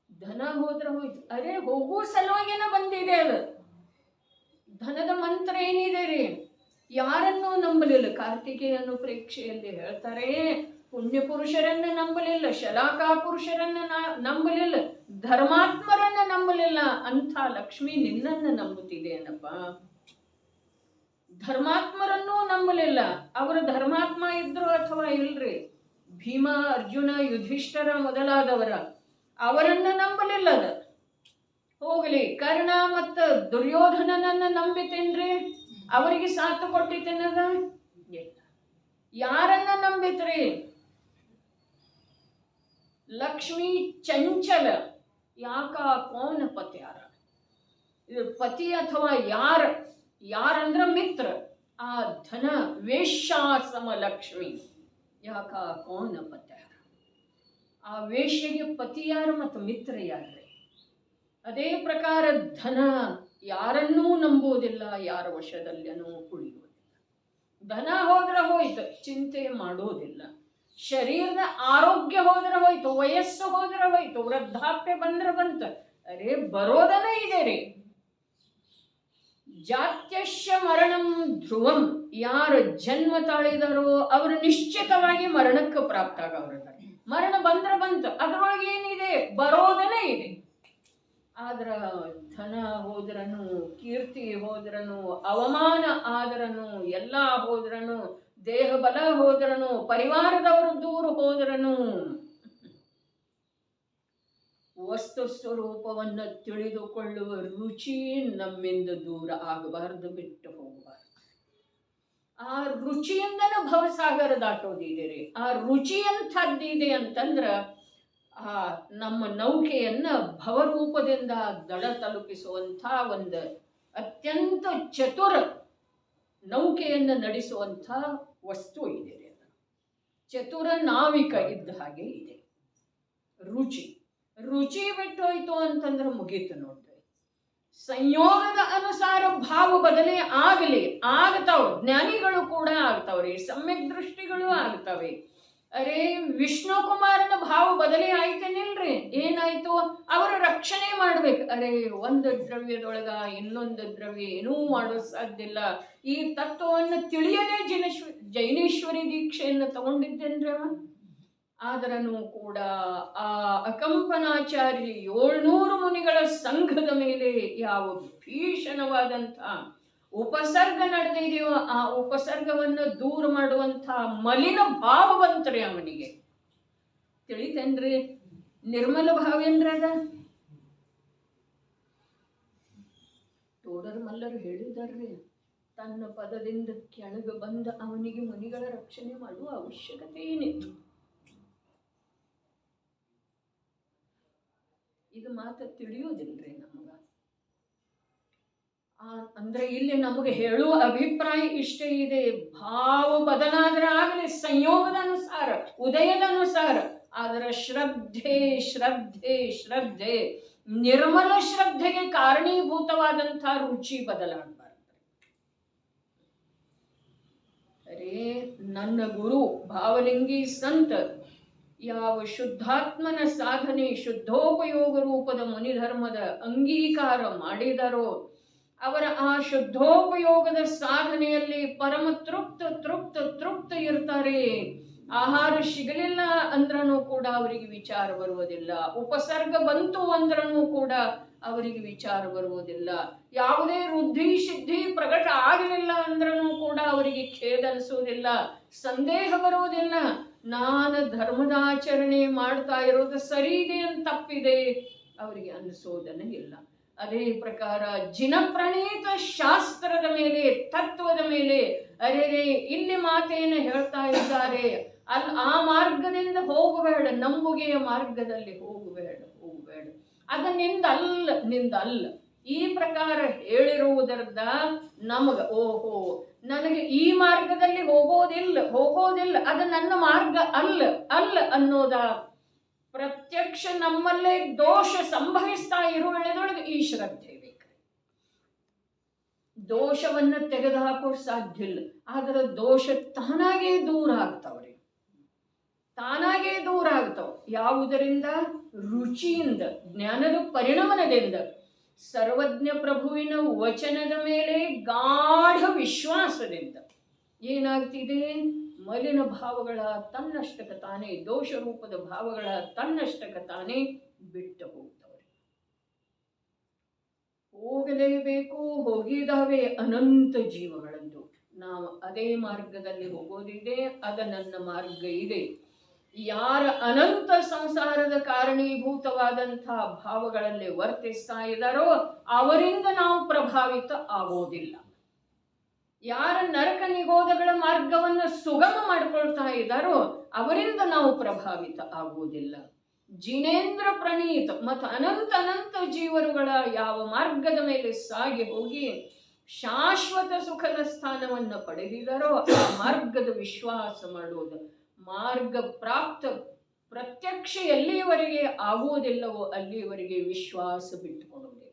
ಧನ ಹೋದ್ರ ಹೋಯ್ತು, ಅರೆ ಹೋಗುವ ಸಲುವಾಗಿನ ಬಂದಿದೆ ಅದು. ಧನದ ಮಂತ್ರ ಏನಿದೆ ರೀ? ಯಾರನ್ನೂ ನಂಬಲಿಲ್ಲ. ಕಾರ್ತಿಕೇಯನು ಪ್ರೇಕ್ಷೆಯಲ್ಲಿ ಹೇಳ್ತಾರೆ, ಪುಣ್ಯ ಪುರುಷರನ್ನ ನಂಬಲಿಲ್ಲ, ಶಲಾಕಾ ಪುರುಷರನ್ನ ನಂಬಲಿಲ್ಲ, ಧರ್ಮಾತ್ಮರನ್ನ ನಂಬಲಿಲ್ಲ. ಅಂಥ ಲಕ್ಷ್ಮಿ ನಿನ್ನನ್ನು ನಂಬುತ್ತಿದೆ ಏನಪ್ಪ. ಧರ್ಮಾತ್ಮರನ್ನೂ ನಂಬಲಿಲ್ಲ. ಅವರು ಧರ್ಮಾತ್ಮ ಇದ್ರು ಅಥವಾ ಇಲ್ರಿ, ಭೀಮ, ಅರ್ಜುನ, ಯುಧಿಷ್ಠರ ಮೊದಲಾದವರ ಅವರನ್ನ ನಂಬಲಿಲ್ಲ. ಅದ ಹೋಗಲಿ, ಕರ್ಣ ಮತ್ತು ದುರ್ಯೋಧನನನ್ನ ನಂಬಿತೇನ್ರಿ? ಅವರಿಗೆ ಸಾಥ್ ಕೊಟ್ಟಿತೇನದ? ಯಾರನ್ನ ನಂಬಿತ್ರಿ? ಲಕ್ಷ್ಮೀ ಚಂಚಲ, ಯಾಕ ಕೋನ ಪತ್ಯಾರ. ಇದು ಪತಿ ಅಥವಾ ಯಾರಂದ್ರ ಮಿತ್ರ. ಆ ಧನ ವೇಶ್ಯಾಸಮ ಲಕ್ಷ್ಮಿ, ಯಾಕ ಕೋನ ಪತ್ಯಾರ. ಆ ವೇಶ್ಯಗೆ ಪತಿ ಯಾರು ಮತ್ತು ಮಿತ್ರ ಯಾರ್ರಿ? ಅದೇ ಪ್ರಕಾರ ಧನ ಯಾರನ್ನೂ ನಂಬುವುದಿಲ್ಲ, ಯಾರ ವಶದಲ್ಲೂ ಉಳಿಯುವುದಿಲ್ಲ. ಧನ ಹೋದ್ರ ಹೋಯ್ತು, ಚಿಂತೆ ಮಾಡೋದಿಲ್ಲ. ಶರೀರದ ಆರೋಗ್ಯ ಹೋದ್ರ ಹೋಯ್ತು, ವಯಸ್ಸು ಹೋದ್ರ ಹೋಯ್ತು, ವೃದ್ಧಾಪ್ಯ ಬಂದ್ರೆ ಬಂತ. ಅರೆ ಬರೋದನ ಇದೆ ರೀ. ಜಾತ್ಯಶ್ಯ ಮರಣಂ ಧ್ರುವಂ, ಯಾರು ಜನ್ಮ ತಾಳಿದಾರೋ ಅವರು ನಿಶ್ಚಿತವಾಗಿ ಮರಣಕ್ಕೆ ಪ್ರಾಪ್ತ ಆಗವ್ರದಾರೆ. ಮರಣ ಬಂದ್ರೆ ಬಂತು, ಅದರೊಳಗೆ ಏನಿದೆ? ಬರೋದನೇ ಇದೆ. ಆದ್ರ ಧನ ಹೋದ್ರನು, ಕೀರ್ತಿ ಹೋದ್ರನು, ಅವಮಾನ ಆದ್ರನು, ಎಲ್ಲ ಹೋದ್ರನು, ದೇಹ ಬಲ ಹೋದ್ರನು, ಪರಿವಾರದವರು ದೂರ ಹೋದ್ರನು, ವಸ್ತು ಸ್ವರೂಪವನ್ನು ತಿಳಿದುಕೊಳ್ಳುವ ರುಚಿ ನಮ್ಮಿಂದ ದೂರ ಆಗಬಾರ್ದು, ಬಿಟ್ಟು ಹೋಗಬಾರ್ದು. ಆ ರುಚಿಯಿಂದನ ಭವಸಾಗರ ದಾಟೋದಿದೆ ರೀ. ಆ ರುಚಿ ಎಂಥದ್ದಿದೆ ಅಂತಂದ್ರ ಆ ನಮ್ಮ ನೌಕೆಯನ್ನ ಭವರೂಪದಿಂದ ದಡ ತಲುಪಿಸುವಂಥ ಒಂದು ಅತ್ಯಂತ ಚತುರ ನೌಕೆಯನ್ನು ನಡೆಸುವಂಥ ವಸ್ತು ಇದೆ. ಚತುರ ನಾವಿಕ ಇದ್ದ ಹಾಗೆ ಇದೆ. ರುಚಿ ರುಚಿ ಬಿಟ್ಟೋಯ್ತು ಅಂತಂದ್ರೆ ಮುಗೀತು ನೋಡ್ರಿ. ಸಂಯೋಗದ ಅನುಸಾರ ಭಾವ ಬದಲೇ ಆಗ್ತಾವ. ಜ್ಞಾನಿಗಳು ಕೂಡ ಆಗ್ತಾವ್ರಿ, ಸಮ್ಯಕ್ ದೃಷ್ಟಿಗಳು ಆಗ್ತವೆ. ಅರೆ ವಿಷ್ಣು ಕುಮಾರನ ಭಾವ ಬದಲೇ ಆಯ್ತೇನಿಲ್ರಿ? ಏನಾಯ್ತು? ಅವರ ರಕ್ಷಣೆ ಮಾಡ್ಬೇಕು. ಅರೆ ಒಂದು ದ್ರವ್ಯದೊಳಗ ಇನ್ನೊಂದು ದ್ರವ್ಯ ಏನೂ ಮಾಡೋದು ಸಾಧ್ಯ ಇಲ್ಲ. ಈ ತತ್ವವನ್ನು ತಿಳಿಯದೇ ಜೈನೇಶ್ವರಿ ದೀಕ್ಷೆಯನ್ನು ತಗೊಂಡಿದ್ದೇನ್ರಿ ಅವ. ಆದ್ರೂ ಕೂಡ ಆ ಅಕಂಪನಾಚಾರ್ಯ 700 ಮುನಿಗಳ ಸಂಘದ ಮೇಲೆ ಯಾವ ಭೀಷಣವಾದಂಥ ಉಪಸರ್ಗ ನಡೆದಿದೆಯೋ ಆ ಉಪಸರ್ಗವನ್ನು ದೂರ ಮಾಡುವಂಥ ಮಲಿನ ಭಾವ ಬಂತ್ರಿ ಅವನಿಗೆ. ತಿಳಿತೇನ್ರಿ? ನಿರ್ಮಲ ಭಾವ ಏನ್ರದ? ತೋಡರ್ ಮಲ್ಲರು ಹೇಳಿದಾರ್ರಿ, ತನ್ನ ಪದದಿಂದ ಕೆಳಗೆ ಬಂದ ಅವನಿಗೆ ಮುನಿಗಳ ರಕ್ಷಣೆ ಮಾಡುವ ಅವಶ್ಯಕತೆ ಏನಿತ್ತು? ಇದು ಮಾತ್ರ ತಿಳಿಯೋದಿಲ್ರಿ ನಮಗ. ಅಂದ್ರೆ ಇಲ್ಲಿ ನಮಗೆ ಹೇಳುವ ಅಭಿಪ್ರಾಯ ಇಷ್ಟೇ ಇದೆ, ಭಾವ ಬದಲಾದ್ರೆ ಆಗಲಿ ಸಂಯೋಗದ ಅನುಸಾರ, ಉದಯದ ಅನುಸಾರ. ಆದ್ರೆ ಶ್ರದ್ಧೆ ಶ್ರದ್ಧೆ ಶ್ರದ್ಧೆ ನಿರ್ಮಲ ಶ್ರದ್ಧೆಗೆ ಕಾರಣೀಭೂತವಾದಂಥ ರುಚಿ ಬದಲಾಗಬಾರ್ದು. ಅರೇ ನನ್ನ ಗುರು ಭಾವಲಿಂಗಿ ಸಂತ ಯಾವ ಶುದ್ಧಾತ್ಮನ ಸಾಧನೆ ಶುದ್ಧೋಪಯೋಗ ರೂಪದ ಮುನಿಧರ್ಮದ ಅಂಗೀಕಾರ ಮಾಡಿದರೋ ಅವರ ಆ ಶುದ್ಧೋಪಯೋಗದ ಸಾಧನೆಯಲ್ಲಿ ಪರಮ ತೃಪ್ತ ಇರ್ತಾರೆ. ಆಹಾರ ಸಿಗಲಿಲ್ಲ ಅಂದ್ರೂ ಕೂಡ ಅವರಿಗೆ ವಿಚಾರ ಬರುವುದಿಲ್ಲ. ಉಪಸರ್ಗ ಬಂತು ಅಂದ್ರೂ ಕೂಡ ಅವರಿಗೆ ವಿಚಾರ ಬರುವುದಿಲ್ಲ. ಯಾವುದೇ ವೃದ್ಧಿ ಸಿದ್ಧಿ ಪ್ರಕಟ ಆಗಲಿಲ್ಲ ಅಂದ್ರೂ ಕೂಡ ಅವರಿಗೆ ಖೇದ ಅನಿಸುವುದಿಲ್ಲ, ಸಂದೇಹ ಬರುವುದಿಲ್ಲ. ನಾನು ಧರ್ಮದಾಚರಣೆ ಮಾಡ್ತಾ ಇರೋದು ಸರಿ ಇದೆ ಅಂತ ತಪ್ಪಿದೆ ಅವರಿಗೆ ಅನಿಸೋದನ್ನ ಇಲ್ಲ. ಅದೇ ಪ್ರಕಾರ ಜಿನಪ್ರಣೀತ ಶಾಸ್ತ್ರದ ಮೇಲೆ ತತ್ವದ ಮೇಲೆ ಅರೆ ಇಲ್ಲಿ ಮಾತೇನು ಹೇಳ್ತಾ ಇದ್ದಾರೆ, ಆ ಮಾರ್ಗದಿಂದ ಹೋಗಬೇಡ, ನಂಬುಗೆಯ ಮಾರ್ಗದಲ್ಲಿ ಹೋಗಬೇಡ. ಅದು ನಿಂದಲ್ಲ. ಈ ಪ್ರಕಾರ ಹೇಳಿರುವುದರಿಂದ ನಮಗ ಓಹೋ ನನಗೆ ಈ ಮಾರ್ಗದಲ್ಲಿ ಹೋಗೋದಿಲ್ಲ ಅದು ನನ್ನ ಮಾರ್ಗ ಅಲ್ಲ ಅನ್ನೋದ ಪ್ರತ್ಯಕ್ಷ ನಮ್ಮಲ್ಲೇ ದೋಷ ಸಂಭವಿಸ್ತಾ ಇರುವೆಳೆದೊಳಗೆ ಈ ಶ್ರದ್ಧೆ ಬೇಕು. ದೋಷವನ್ನ ತೆಗೆದುಹಾಕೋ ಸಾಧ್ಯ ಇಲ್ಲ. ಆದ್ರೆ ದೋಷ ತಾನಾಗೇ ದೂರ ಆಗ್ತಾವ್ರಿ, ತಾನಾಗೇ ದೂರ ಆಗ್ತಾವ. ಯಾವುದರಿಂದ? ರುಚಿಯಿಂದ, ಜ್ಞಾನದ ಪರಿಣಾಮದಿಂದ, ಸರ್ವಜ್ಞ ಪ್ರಭುವಿನ ವಚನದ ಮೇಲೆ ಗಾಢ ವಿಶ್ವಾಸದಿಂದ ಏನಾಗ್ತಿದೆ? ಮಲಿನ ಭಾವಗಳ ತನ್ನಷ್ಟಕ ತಾನೇ, ದೋಷ ರೂಪದ ಭಾವಗಳ ತನ್ನಷ್ಟಕ ತಾನೇ ಬಿಟ್ಟು ಹೋಗ್ತವ್ರೆ. ಹೋಗಲೇಬೇಕು, ಹೋಗಿದಾವೆ ಅನಂತ ಜೀವಗಳದ್ದು. ನಾವು ಅದೇ ಮಾರ್ಗದಲ್ಲಿ ಹೋಗೋದಿದೆ, ಅದ ನನ್ನ ಮಾರ್ಗ ಇದೆ. ಯಾರ ಅನಂತ ಸಂಸಾರದ ಕಾರಣೀಭೂತವಾದಂಥ ಭಾವಗಳಲ್ಲಿ ವರ್ತಿಸ್ತಾ ಇದ್ದಾರೋ ಅವರಿಂದ ನಾವು ಪ್ರಭಾವಿತ ಆಗೋದಿಲ್ಲ. ಯಾರ ನರಕ ನಿಗೋಧಗಳ ಮಾರ್ಗವನ್ನು ಸುಗಮ ಮಾಡಿಕೊಳ್ತಾ ಇದ್ದಾರೋ ಅವರಿಂದ ನಾವು ಪ್ರಭಾವಿತ ಆಗುವುದಿಲ್ಲ. ಜಿನೇಂದ್ರ ಪ್ರಣೀತ ಮತ್ತು ಅನಂತ ಜೀವರುಗಳ ಯಾವ ಮಾರ್ಗದ ಮೇಲೆ ಸಾಗಿ ಹೋಗಿ ಶಾಶ್ವತ ಸುಖದ ಸ್ಥಾನವನ್ನು ಪಡೆದಿದ್ದಾರೋ ಆ ಮಾರ್ಗದ ವಿಶ್ವಾಸ ಮಾಡುವುದು. ಮಾರ್ಗ ಪ್ರಾಪ್ತ ಪ್ರತ್ಯಕ್ಷ ಎಲ್ಲಿಯವರೆಗೆ ಆಗುವುದಿಲ್ಲವೋ ಅಲ್ಲಿಯವರೆಗೆ ವಿಶ್ವಾಸ ಬಿಟ್ಟುಕೊಳ್ಳುವುದೇ.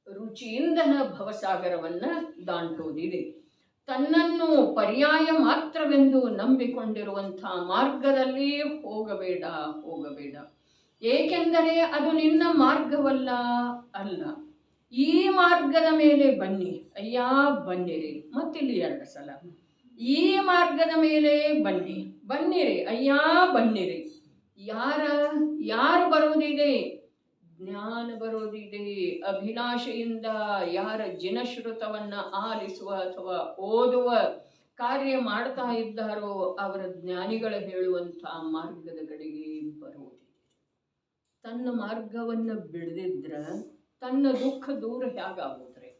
ರುಚಿಯಿಂದನ ಭವಸಾಗರವನ್ನ ದಾಟುವುದಿದೆ. ತನ್ನನ್ನು ಪರ್ಯಾಯ ಮಾತ್ರವೆಂದು ನಂಬಿಕೊಂಡಿರುವಂತಹ ಮಾರ್ಗದಲ್ಲಿ ಹೋಗಬೇಡ. ಏಕೆಂದರೆ ಅದು ನಿನ್ನ ಮಾರ್ಗವಲ್ಲ. ಈ ಮಾರ್ಗದ ಮೇಲೆ ಬನ್ನಿ. ಅಯ್ಯ ಬನ್ನಿರಿ. ಮತ್ತಿಲ್ಲಿ 2 ಸಲ ಈ ಮಾರ್ಗದ ಮೇಲೆ ಬನ್ನಿರಿ. ಅಯ್ಯ ಬನ್ನಿರಿ. ಯಾರು ಬರೋದಿದೆ? ಜ್ಞಾನ ಬರೋದಿದೆ. ಅಭಿಲಾಷೆಯಿಂದ ಯಾರ ಜಿನಶ್ರುತವನ್ನ ಆಲಿಸುವ ಅಥವಾ ಓದುವ ಕಾರ್ಯ ಮಾಡ್ತಾ ಇದ್ದಾರೋ ಅವರ ಜ್ಞಾನಿಗಳು ಹೇಳುವಂತಹ ಮಾರ್ಗದ ಕಡೆಗೆ ಬರೋದಿದೆ. ತನ್ನ ಮಾರ್ಗವನ್ನ ಬಿಡದಿದ್ರ ತನ್ನ ದುಃಖ ದೂರ ಹೇಗಾಗೋದ್ರಿ?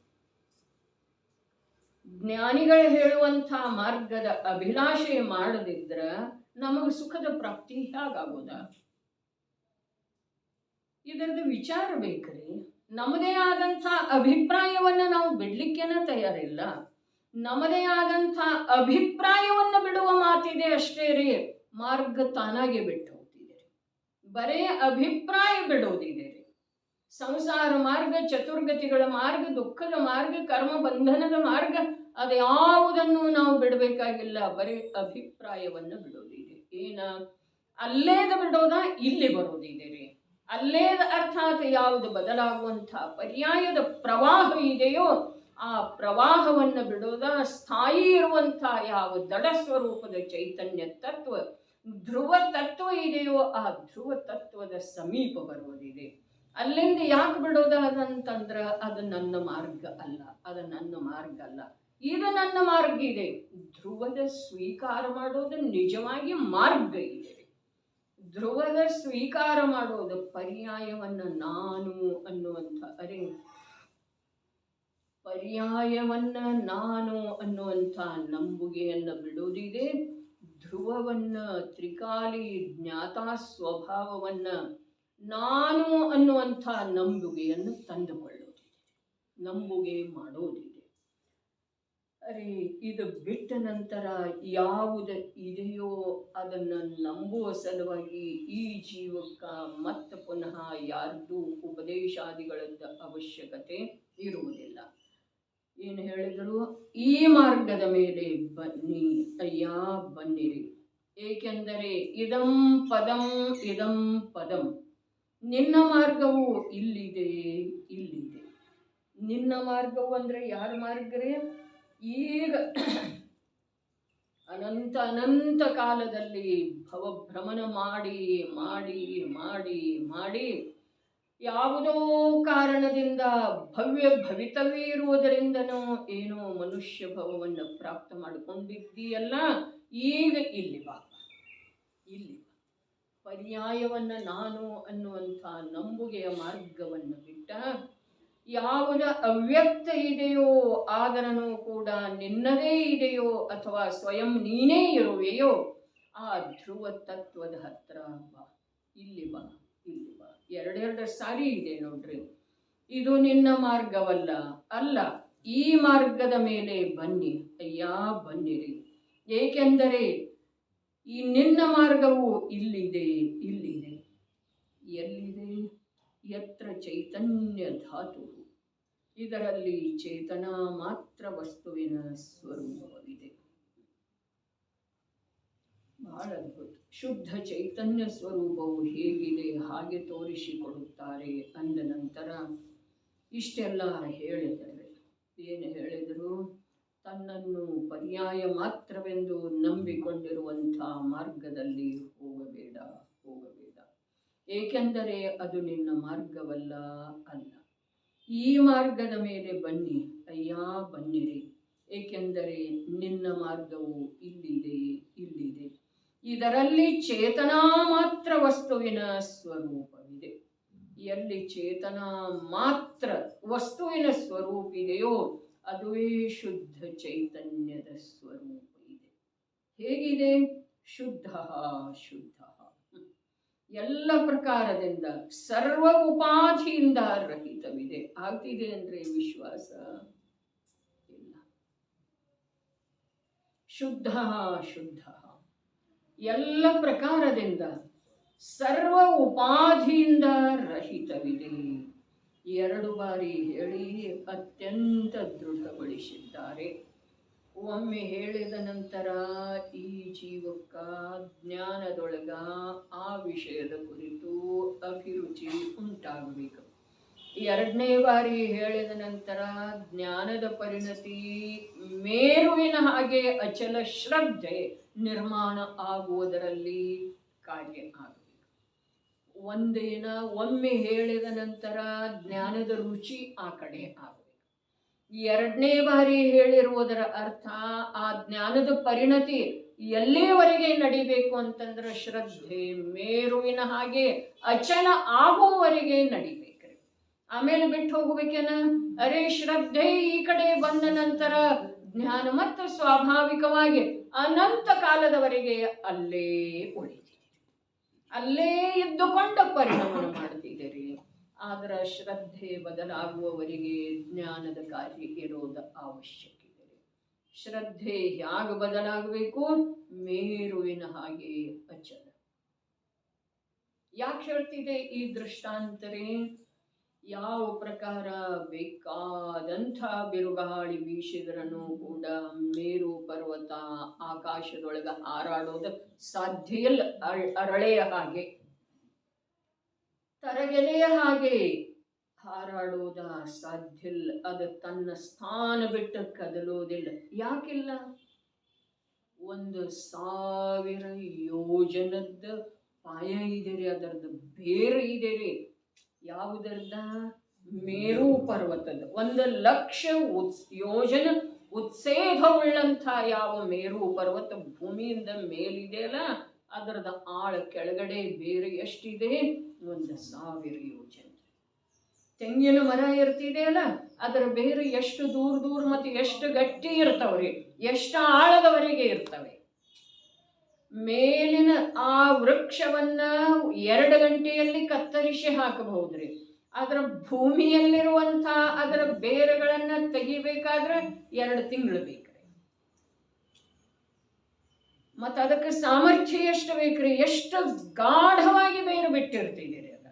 ಜ್ಞಾನಿಗಳು ಹೇಳುವಂಥ ಮಾರ್ಗದ ಅಭಿಲಾಷೆ ಮಾಡದಿದ್ರ ನಮಗೆ ಸುಖದ ಪ್ರಾಪ್ತಿ ಹೇಗಾಗೋದ? ಇದರದ ವಿಚಾರ ಬೇಕ್ರಿ. ನಮ್ಮದೇ ಆದಂಥ ಅಭಿಪ್ರಾಯವನ್ನ ನಾವು ಬಿಡ್ಲಿಕ್ಕೇನ ತಯಾರಿಲ್ಲ. ನಮ್ಮದೇ ಆದಂಥ ಅಭಿಪ್ರಾಯವನ್ನ ಬಿಡುವ ಮಾತಿದೆ ಅಷ್ಟೇ ರೀ. ಮಾರ್ಗ ತಾನಾಗೆ ಬಿಟ್ಟು ಹೋಗ್ತಿದೆ. ಬರೇ ಅಭಿಪ್ರಾಯ ಬಿಡೋದಿದೆ ರೀ. ಸಂಸಾರ ಮಾರ್ಗ, ಚತುರ್ಗತಿಗಳ ಮಾರ್ಗ, ದುಃಖದ ಮಾರ್ಗ, ಕರ್ಮ ಬಂಧನದ ಮಾರ್ಗ, ಅದು ಯಾವುದನ್ನು ನಾವು ಬಿಡಬೇಕಾಗಿಲ್ಲ. ಬರೀ ಅಭಿಪ್ರಾಯವನ್ನ ಬಿಡೋದಿದೆ. ಏನ ಅಲ್ಲೇದ ಬಿಡೋದ, ಇಲ್ಲಿ ಬರೋದಿದೆ ರೀ. ಅಲ್ಲೇದ ಅರ್ಥಾತ್ ಯಾವುದು ಬದಲಾಗುವಂಥ ಪರ್ಯಾಯದ ಪ್ರವಾಹ ಇದೆಯೋ ಆ ಪ್ರವಾಹವನ್ನು ಬಿಡೋದ. ಸ್ಥಾಯಿ ಇರುವಂಥ ಯಾವ ದಡ ಸ್ವರೂಪದ ಚೈತನ್ಯ ತತ್ವ, ಧ್ರುವ ತತ್ವ ಇದೆಯೋ ಆ ಧ್ರುವ ತತ್ವದ ಸಮೀಪ ಬರುವುದಿದೆ. ಅಲ್ಲಿಂದ ಯಾಕೆ ಬಿಡೋದ ಅಂತಂದ್ರ ಅದು ನನ್ನ ಮಾರ್ಗ ಅಲ್ಲ, ಅದು ನನ್ನ ಮಾರ್ಗ ಅಲ್ಲ, ಇದು ನನ್ನ ಮಾರ್ಗ ಇದೆ. ಧ್ರುವದ ಸ್ವೀಕಾರ ಮಾಡೋದು ನಿಜವಾಗಿ ಮಾರ್ಗ ಇದೆ. ಧ್ರುವದ ಸ್ವೀಕಾರ ಮಾಡೋದು ಪರ್ಯಾಯವನ್ನ ನಾನು ಅನ್ನುವಂಥ ಪರ್ಯಾಯವನ್ನ ನಾನು ಅನ್ನುವಂಥ ನಂಬುಗೆಯನ್ನು ಬಿಡೋದಿದೆ. ಧ್ರುವವನ್ನ, ತ್ರಿಕಾಲಿ ಜ್ಞಾತಾ ಸ್ವಭಾವವನ್ನ, ನಾನು ಅನ್ನುವಂಥ ನಂಬುಗೆಯನ್ನು ತಂದುಕೊಳ್ಳೋದಿದೆ, ನಂಬುಗೆ ಮಾಡೋದಿದೆ. ಇದು ಬಿಟ್ಟ ನಂತರ ಯಾವುದು ಇದೆಯೋ ಅದನ್ನು ನಂಬುವ ಸಲುವಾಗಿ ಈ ಜೀವಕ್ಕ ಮತ್ತೆ ಪುನಃ ಯಾರ್ದು ಉಪದೇಶಾದಿಗಳದ್ದ ಅವಶ್ಯಕತೆ ಇರುವುದಿಲ್ಲ. ಏನು ಹೇಳಿದ್ರು, ಈ ಮಾರ್ಗದ ಮೇಲೆ ಬನ್ನಿ ಅಯ್ಯ, ಬನ್ನಿರಿ. ಏಕೆಂದರೆ ಇದಂ ಪದಂ ಇದಂ ಪದಂ, ನಿನ್ನ ಮಾರ್ಗವು ಇಲ್ಲಿದೆ, ಇಲ್ಲಿದೆ. ನಿನ್ನ ಮಾರ್ಗವು ಅಂದ್ರೆ ಯಾರ ಮಾರ್ಗರೇ? ಈಗ ಅನಂತ ಅನಂತ ಕಾಲದಲ್ಲಿ ಭವಭ್ರಮಣ ಮಾಡಿ ಮಾಡಿ ಮಾಡಿ ಮಾಡಿ ಯಾವುದೋ ಕಾರಣದಿಂದ ಭವಿತವೇ ಇರುವುದರಿಂದನೋ ಏನೋ ಮನುಷ್ಯ ಭವವನ್ನು ಪ್ರಾಪ್ತ ಮಾಡಿಕೊಂಡಿದ್ದೀಯಲ್ಲ, ಈಗ ಇಲ್ಲಿ ಬಾ, ಇಲ್ಲಿ ಪರ್ಯಾಯವನ್ನ ನಾನು ಅನ್ನುವಂಥ ನಂಬುಗೆಯ ಮಾರ್ಗವನ್ನು ಬಿಟ್ಟ ಯಾವುದ ಅವ್ಯಕ್ತ ಇದೆಯೋ ಆದರನೂ ಕೂಡ ನಿನ್ನದೇ ಇದೆಯೋ ಅಥವಾ ಸ್ವಯಂ ನೀನೇ ಇರುವೆಯೋ ಆ ಧ್ರುವ ತತ್ವದ ಹತ್ರ ಬಾ, ಇಲ್ಲಿ ಬಾ, ಇಲ್ಲಿ ಬಾ. ಎರಡೆರಡು ಸಾರಿ ಇದೆ ನೋಡ್ರಿ. ಇದು ನಿನ್ನ ಮಾರ್ಗವಲ್ಲ, ಅಲ್ಲ, ಈ ಮಾರ್ಗದ ಮೇಲೆ ಬನ್ನಿ ಅಯ್ಯ, ಬನ್ನಿರಿ. ಏಕೆಂದರೆ ಈ ನಿನ್ನ ಮಾರ್ಗವು ಇಲ್ಲಿದೆ, ಇಲ್ಲಿದೆ. ಎಲ್ಲಿದೆ? ಯತ್ರ ಚೈತನ್ಯ ಧಾತು, ಇದರಲ್ಲಿ ಚೇತನ ಮಾತ್ರ ವಸ್ತುವಿನ ಸ್ವರೂಪವಿದೆ. ಬಹಳ ಅದ್ಭುತ. ಶುದ್ಧ ಚೈತನ್ಯ ಸ್ವರೂಪವು ಹೇಗಿದೆ ಹಾಗೆ ತೋರಿಸಿಕೊಡುತ್ತಾರೆ ಅಂದ ನಂತರ ಇಷ್ಟೆಲ್ಲ ಹೇಳಿದ್ದಾರೆ. ಏನು ಹೇಳಿದರು? ತನ್ನನ್ನು ಪರ್ಯಾಯ ಮಾತ್ರವೆಂದು ನಂಬಿಕೊಂಡಿರುವಂಥ ಮಾರ್ಗದಲ್ಲಿ ಹೋಗಬೇಡ, ಹೋಗಬೇಡ. ಏಕೆಂದರೆ ಅದು ನಿನ್ನ ಮಾರ್ಗವಲ್ಲ, ಅಲ್ಲ. ಈ ಮಾರ್ಗದ ಮೇಲೆ ಬನ್ನಿ ಅಯ್ಯ, ಬನ್ನಿರಿ. ಏಕೆಂದರೆ ನಿನ್ನ ಮಾರ್ಗವು ಇಲ್ಲಿದೆ, ಇಲ್ಲಿದೆ. ಇದರಲ್ಲಿ ಚೇತನ ಮಾತ್ರ ವಸ್ತುವಿನ ಸ್ವರೂಪವಿದೆ. ಎಲ್ಲಿ ಚೇತನ ಮಾತ್ರ ವಸ್ತುವಿನ ಸ್ವರೂಪ ಇದೆಯೋ ಅದುವೇ ಶುದ್ಧ ಚೈತನ್ಯದ ಸ್ವರೂಪ ಇದೆ. ಹೇಗಿದೆ? ಶುದ್ಧ ಶುದ್ಧ, ಎಲ್ಲ ಪ್ರಕಾರದಿಂದ ಸರ್ವ ಉಪಾಧಿಯಿಂದ ರಹಿತವಿದೆ. ಆಗ್ತಿದೆ ಅಂದ್ರೆ ವಿಶ್ವಾಸ ಇಲ್ಲ. ಶುದ್ಧ ಶುದ್ಧ, ಎಲ್ಲ ಪ್ರಕಾರದಿಂದ ಸರ್ವ ಉಪಾಧಿಯಿಂದ ರಹಿತವಿದೆ. 2 ಬಾರಿ ಹೇಳಿ ಅತ್ಯಂತ ದೃಢಗೊಳಿಸಿದ್ದಾರೆ. ಒಮ್ಮೆ ಹೇಳಿದ ನಂತರ ಈ ಜೀವಕ್ಕ ಜ್ಞಾನದೊಳಗ ಆ ವಿಷಯದ ಕುರಿತು ಅಭಿರುಚಿ ಉಂಟಾಗಬೇಕು. 2ನೇ ಬಾರಿ ಹೇಳಿದ ನಂತರ ಜ್ಞಾನದ ಪರಿಣತಿ ಮೇರುವಿನ ಹಾಗೆ ಅಚಲ ಶ್ರದ್ಧೆ ನಿರ್ಮಾಣ ಆಗುವುದರಲ್ಲಿ ಕಾರ್ಯ ಆಗಬೇಕು. ಒಮ್ಮೆ ಹೇಳಿದ ನಂತರ ಜ್ಞಾನದ ರುಚಿ ಆ ಕಡೆ ಆಗಬೇಕು. 2ನೇ ಬಾರಿ ಹೇಳಿರುವುದರ ಅರ್ಥ ಆ ಜ್ಞಾನದ ಪರಿಣತಿ ಎಲ್ಲಿಯವರೆಗೆ ನಡಿಬೇಕು ಅಂತಂದ್ರೆ ಶ್ರದ್ಧೆ ಮೇರುವಿನ ಹಾಗೆ ಅಚಲ ಆಗುವವರೆಗೆ ನಡಿಬೇಕ್ರಿ. ಆಮೇಲೆ ಬಿಟ್ಟು ಹೋಗ್ಬೇಕೇನ? ಅರೆ ಶ್ರದ್ಧೆ ಈ ಕಡೆ ಬಂದ ನಂತರ ಜ್ಞಾನ ಮತ್ತು ಸ್ವಾಭಾವಿಕವಾಗಿ ಅನಂತ ಕಾಲದವರೆಗೆ ಅಲ್ಲೇ ಉಳಿದಿದೆ, ಅಲ್ಲೇ ಇದ್ದುಕೊಂಡು ಪರಿಣಾಮ ಮಾಡ್ತಿದ್ದೀರಿ. ಆದ್ರ ಶ್ರದ್ಧೆ ಬದಲಾಗುವವರೆಗೆ ಜ್ಞಾನದ ಕಾರ್ಯ ಇರೋದು ಅವಶ್ಯಕ ಇದೆ. ಶ್ರದ್ಧೆ ಹೇಗೆ ಬದಲಾಗಬೇಕು? ಮೇರುವಿನ ಹಾಗೆ ಅಚಲ. ಯಾಕೆ ಹೇಳ್ತಿದೆ ಈ ದೃಷ್ಟಾಂತರೇ? ಯಾವ ಪ್ರಕಾರ ಬೇಕಾದಂಥ ಬಿರುಗಾಳಿ ಬೀಸಿದ್ರೂ ಕೂಡ ಮೇರು ಪರ್ವತ ಆಕಾಶದೊಳಗೆ ಹಾರಾಡೋದು ಸಾಧ್ಯ ಇಲ್ಲ. ಅರಳೆಯ ಹಾಗೆ, ತರಗೆಲೆಯ ಹಾಗೆ ಹಾರಾಡೋದ ಸಾಧ್ಯ ಇಲ್ಲ. ಅದು ತನ್ನ ಸ್ಥಾನ ಬಿಟ್ಟು ಕದಲೋದಿಲ್ಲ. ಯಾಕಿಲ್ಲ? 1,000 ಯೋಜನದ ಪಾಯ ಇದೆರಿ, ಅದರದ್ದು ಬೇರೆ ಇದೆರಿ. ಯಾವುದರದ? ಮೇರು ಪರ್ವತದ 1,00,000 ಯೋಜನ ಉತ್ಸೇಧವುಳ್ಳಂಥ ಯಾವ ಮೇರು ಪರ್ವತ ಭೂಮಿಯಿಂದ ಮೇಲಿದೆಯಲ್ಲ, ಅದರದ ಆಳ ಕೆಳಗಡೆ ಬೇರೆ ಎಷ್ಟಿದೆ? 1,000 ಯೋಜನೆ. ತೆಂಗಿನ ಮರ ಇರ್ತಿದೆಯಲ್ಲ, ಅದರ ಬೇರೆ ಎಷ್ಟು ದೂರ ದೂರ ಮತ್ತು ಎಷ್ಟು ಗಟ್ಟಿ ಇರ್ತಾವ್ರಿ, ಎಷ್ಟು ಆಳದವರೆಗೆ ಇರ್ತವೆ. ಮೇಲಿನ ಆ ವೃಕ್ಷವನ್ನ 2 ಗಂಟೆಯಲ್ಲಿ ಕತ್ತರಿಸಿ ಹಾಕಬಹುದ್ರಿ. ಅದರ ಭೂಮಿಯಲ್ಲಿರುವಂಥ ಅದರ ಬೇರುಗಳನ್ನ ತೆಗಿಬೇಕಾದ್ರೆ 2 ತಿಂಗಳು ಬೇಕ್ರಿ. ಮತ್ತು ಅದಕ್ಕೆ ಸಾಮರ್ಥ್ಯ ಎಷ್ಟು ಬೇಕ್ರಿ? ಎಷ್ಟು ಗಾಢವಾಗಿ ಬೇರು ಬಿಟ್ಟಿರ್ತಿದ್ದೀರಿ. ಅದ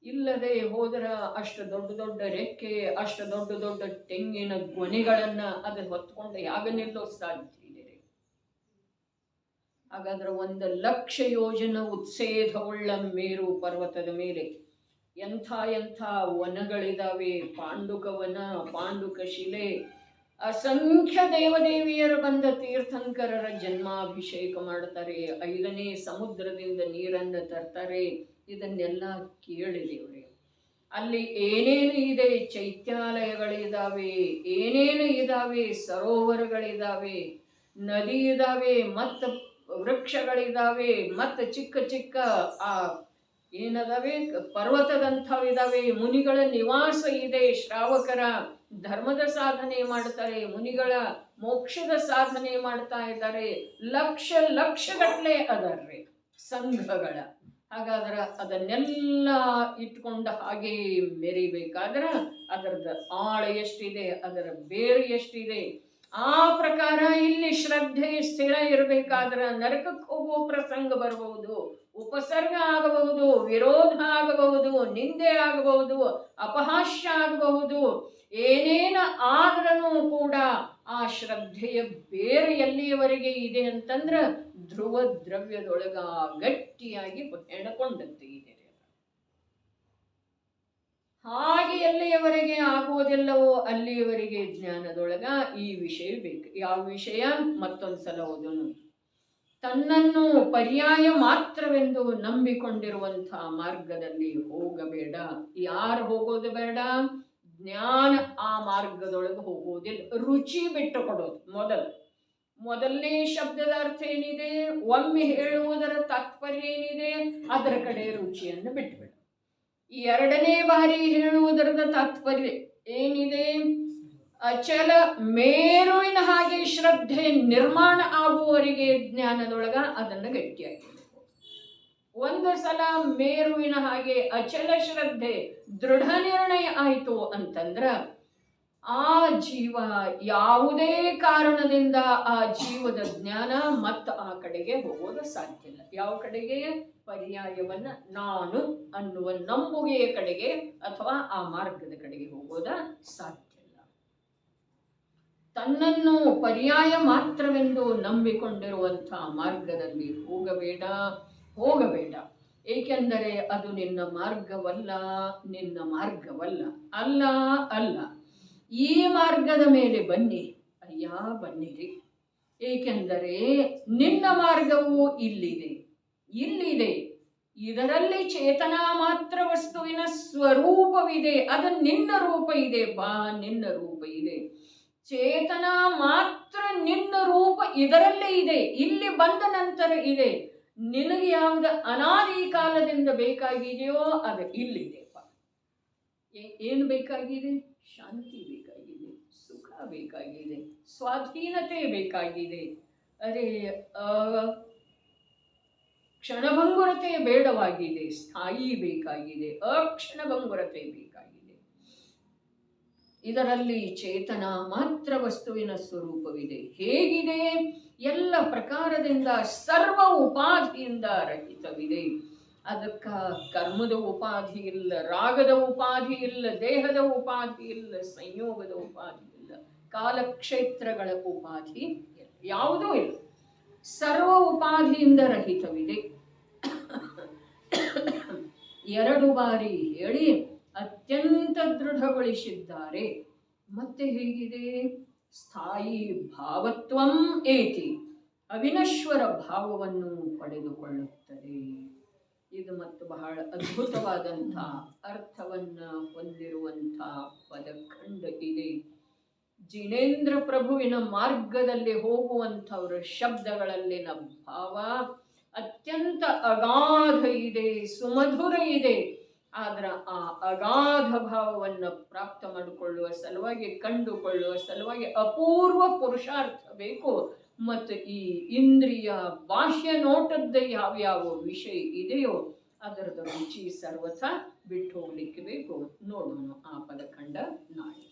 ಇಲ್ಲದೆ ಹೋದ್ರ ಅಷ್ಟು ದೊಡ್ಡ ದೊಡ್ಡ ರೆಕ್ಕೆ, ಅಷ್ಟು ದೊಡ್ಡ ದೊಡ್ಡ ತೆಂಗಿನ ಗೊನೆಗಳನ್ನ ಅದು ಹೊತ್ಕೊಂಡು ಯಾಗ ನಿಲ್ಲೋ ಸಾಧ್ಯ ಇದೆ. ಹಾಗಾದ್ರೆ 1,00,000 ಯೋಜನ ಉತ್ಸೇಧವುಳ್ಳ ಮೇರು ಪರ್ವತದ ಮೇಲೆ ಎಂಥ ಎಂಥ ವನಗಳಿದಾವೆ. ಪಾಂಡುಕವನ, ಪಾಂಡುಕ ಶಿಲೆ, ಅಸಂಖ್ಯ ದೇವದೇವಿಯರು ಬಂದ ತೀರ್ಥಂಕರರ ಜನ್ಮಾಭಿಷೇಕ ಮಾಡ್ತಾರೆ. 5ನೇ ಸಮುದ್ರದಿಂದ ನೀರನ್ನು ತರ್ತಾರೆ. ಇದನ್ನೆಲ್ಲ ಕೇಳಿದೇವ್ರಿ. ಅಲ್ಲಿ ಏನೇನು ಇದೆ? ಚೈತ್ಯಾಲಯಗಳಿದಾವೆ, ಏನೇನು ಇದಾವೆ? ಸರೋವರಗಳಿದಾವೆ, ನದಿ ಇದಾವೆ, ಮತ್ತು ವೃಕ್ಷಗಳಿದಾವೆ, ಮತ್ತು ಚಿಕ್ಕ ಚಿಕ್ಕ ಆ ಏನದಾವೆ ಪರ್ವತದಂಥವಿದಾವೆ. ಮುನಿಗಳ ನಿವಾಸ ಇದೆ. ಶ್ರಾವಕರ ಧರ್ಮದ ಸಾಧನೆ ಮಾಡ್ತಾರೆ, ಮುನಿಗಳ ಮೋಕ್ಷದ ಸಾಧನೆ ಮಾಡ್ತಾ ಇದ್ದಾರೆ. ಲಕ್ಷಗಟ್ಟಲೆ ಅದರ್ರಿ ಸಂಘಗಳ. ಹಾಗಾದ್ರೆ ಅದನ್ನೆಲ್ಲ ಇಟ್ಕೊಂಡ ಹಾಗೆ ಮೆರಿಬೇಕಾದ್ರೆ ಅದರದ ಆಳ ಎಷ್ಟಿದೆ, ಅದರ ಬೇರು ಎಷ್ಟಿದೆ, ಆ ಪ್ರಕಾರ ಇಲ್ಲಿ ಶ್ರದ್ಧೆ ಸ್ಥಿರ ಇರಬೇಕಾದ್ರೆ ನರಕಕ್ಕೆ ಹೋಗುವ ಪ್ರಸಂಗ ಬರಬಹುದು, ಉಪಸರ್ಗ ಆಗಬಹುದು, ವಿರೋಧ ಆಗಬಹುದು, ನಿಂದೆ ಆಗಬಹುದು, ಅಪಹಾಸ್ಯ ಆಗಬಹುದು. ಏನೇನ ಆದ್ರೂ ಕೂಡ ಆ ಶ್ರದ್ಧೆಯ ಬೇರೆ ಎಲ್ಲಿಯವರೆಗೆ ಇದೆ ಅಂತಂದ್ರೆ ಧ್ರುವ ದ್ರವ್ಯದೊಳಗ ಗಟ್ಟಿಯಾಗಿ ಹೆಣಕೊಂಡಂತೆ ಇದೆ. ಹಾಗೆ ಎಲ್ಲಿಯವರೆಗೆ ಆಗುವುದೆಲ್ಲವೋ ಅಲ್ಲಿಯವರೆಗೆ ಜ್ಞಾನದೊಳಗ ಈ ವಿಷಯ ಬೇಕು. ಯಾವ ವಿಷಯ? ಮತ್ತೊಂದ್ಸಲ ಓದೋಣ. ತನ್ನನ್ನು ಪರ್ಯಾಯ ಮಾತ್ರವೆಂದು ನಂಬಿಕೊಂಡಿರುವಂಥ ಮಾರ್ಗದಲ್ಲಿ ಹೋಗಬೇಡ. ಯಾರು ಹೋಗೋದು ಬೇಡ? ಜ್ಞಾನ ಆ ಮಾರ್ಗದೊಳಗೆ ಹೋಗೋದಿಲ್ಲ. ರುಚಿ ಬಿಟ್ಟು ಕೊಡೋದು. ಮೊದಲನೇ ಶಬ್ದದ ಅರ್ಥ ಏನಿದೆ? ಒಮ್ಮೆ ಹೇಳುವುದರ ತಾತ್ಪರ್ಯ ಏನಿದೆ? ಅದರ ಕಡೆ ರುಚಿಯನ್ನು ಬಿಟ್ಟುಬಿಡ. 2ನೇ ಬಾರಿ ಹೇಳುವುದರದ ತಾತ್ಪರ್ಯ ಏನಿದೆ? ಅಚಲ ಮೇರುವಿನ ಹಾಗೆ ಶ್ರದ್ಧೆ ನಿರ್ಮಾಣ ಆಗುವವರೆಗೆ ಜ್ಞಾನದೊಳಗ ಅದನ್ನು ಗಟ್ಟಿಯಾಗಿ. ಒಂದು ಸಲ ಮೇರುವಿನ ಹಾಗೆ ಅಚಲ ಶ್ರದ್ಧೆ ದೃಢ ನಿರ್ಣಯ ಆಯಿತು ಅಂತಂದ್ರ ಆ ಜೀವ ಯಾವುದೇ ಕಾರಣದಿಂದ ಆ ಜೀವದ ಜ್ಞಾನ ಮತ್ತು ಆ ಕಡೆಗೆ ಹೋಗೋದು ಸಾಧ್ಯ ಇಲ್ಲ. ಯಾವ ಕಡೆಗೆ? ಪರ್ಯಾಯವನ್ನ ನಾನು ಅನ್ನುವ ನಂಬುಗೆಯ ಕಡೆಗೆ ಅಥವಾ ಆ ಮಾರ್ಗದ ಕಡೆಗೆ ಹೋಗೋದ ಸಾಧ್ಯ ಇಲ್ಲ. ತನ್ನನ್ನು ಪರ್ಯಾಯ ಮಾತ್ರವೆಂದು ನಂಬಿಕೊಂಡಿರುವಂಥ ಮಾರ್ಗದಲ್ಲಿ ಹೋಗಬೇಡ. ಏಕೆಂದರೆ ಅದು ನಿನ್ನ ಮಾರ್ಗವಲ್ಲ. ಅಲ್ಲ. ಈ ಮಾರ್ಗದ ಮೇಲೆ ಬನ್ನಿ, ಬನ್ನಿರಿ. ಏಕೆಂದರೆ ನಿನ್ನ ಮಾರ್ಗವು ಇಲ್ಲಿದೆ. ಇದರಲ್ಲಿ ಚೇತನಾ ಮಾತ್ರ ವಸ್ತುವಿನ ಸ್ವರೂಪವಿದೆ. ಅದು ನಿನ್ನ ರೂಪ ಇದೆ. ನಿನ್ನ ರೂಪ ಇದೆ. ಚೇತನಾ ಮಾತ್ರ ನಿನ್ನ ರೂಪ ಇದರಲ್ಲೇ ಇದೆ. ಇಲ್ಲಿ ಬಂದ ನಂತರ ಇದೆ. ನಿನಗೆ ಯಾವುದು ಅನಾದಿ ಕಾಲದಿಂದ ಬೇಕಾಗಿದೆಯೋ ಅದು ಇಲ್ಲಿದೆಪ್ಪ. ಏನು ಬೇಕಾಗಿದೆ? ಶಾಂತಿ ಬೇಕಾಗಿದೆ, ಸುಖ ಬೇಕಾಗಿದೆ, ಸ್ವಾಧೀನತೆ ಬೇಕಾಗಿದೆ. ಅರೆ ಕ್ಷಣಭಂಗುರತೆ ಬೇಡವಾಗಿದೆ, ಸ್ಥಾಯಿ ಬೇಕಾಗಿದೆ, ಅಕ್ಷಣಭಂಗುರತೆ ಬೇಕಾಗಿದೆ. ಇದರಲ್ಲಿ ಚೇತನ ಮಾತ್ರ ವಸ್ತುವಿನ ಸ್ವರೂಪವಿದೆ. ಹೇಗಿದೆ? ಎಲ್ಲ ಪ್ರಕಾರದಿಂದ ಸರ್ವ ಉಪಾಧಿಯಿಂದ ರಹಿತವಿದೆ. ಅದಕ್ಕ ಕರ್ಮದ ಉಪಾಧಿ ಇಲ್ಲ, ರಾಗದ ಉಪಾಧಿ ಇಲ್ಲ, ದೇಹದ ಉಪಾಧಿ ಇಲ್ಲ, ಸಂಯೋಗದ ಉಪಾಧಿ ಇಲ್ಲ, ಕಾಲಕ್ಷೇತ್ರಗಳ ಉಪಾಧಿ ಇಲ್ಲ, ಯಾವುದೂ ಇಲ್ಲ. ಸರ್ವ ಉಪಾಧಿಯಿಂದ ರಹಿತವಿದೆ. 2 ಬಾರಿ ಹೇಳಿ ಅತ್ಯಂತ ದೃಢಗೊಳಿಸಿದ್ದಾರೆ. ಮತ್ತೆ ಹೇಗಿದೆ? ಸ್ಥಾಯಿ ಭಾವತ್ವಂ ಏತಿ, ಅವಿನಶ್ವರ ಭಾವವನ್ನು ಪಡೆದುಕೊಳ್ಳುತ್ತದೆ. ಇದು ಮತ್ತು ಬಹಳ ಅದ್ಭುತವಾದಂಥ ಅರ್ಥವನ್ನ ಹೊಂದಿರುವಂಥ ಪದಖಂಡ ಇದೆ. ಜಿನೇಂದ್ರ ಪ್ರಭುವಿನ ಮಾರ್ಗದಲ್ಲಿ ಹೋಗುವಂಥವರ ಶಬ್ದಗಳಲ್ಲಿನ ಭಾವ ಅತ್ಯಂತ ಅಗಾಧ ಇದೆ, ಸುಮಧುರ ಇದೆ. ಆದ್ರೆ ಆ ಅಗಾಧ ಭಾವವನ್ನು ಪ್ರಾಪ್ತ ಮಾಡಿಕೊಳ್ಳುವ ಸಲುವಾಗಿ, ಕಂಡುಕೊಳ್ಳುವ ಸಲುವಾಗಿ ಅಪೂರ್ವ ಪುರುಷಾರ್ಥ ಬೇಕು. ಮತ್ತು ಈ ಇಂದ್ರಿಯ ಬಾಹ್ಯ ನೋಟದ ಯಾವ್ಯಾವ ವಿಷಯ ಇದೆಯೋ ಅದರದ ರುಚಿ ಸರ್ವಥ ಬಿಟ್ಟು ಹೋಗ್ಲಿಕ್ಕೆ ಬೇಕು. ನೋಡೋಣ ಆ ಪದಖಂಡ ನಾಳೆ.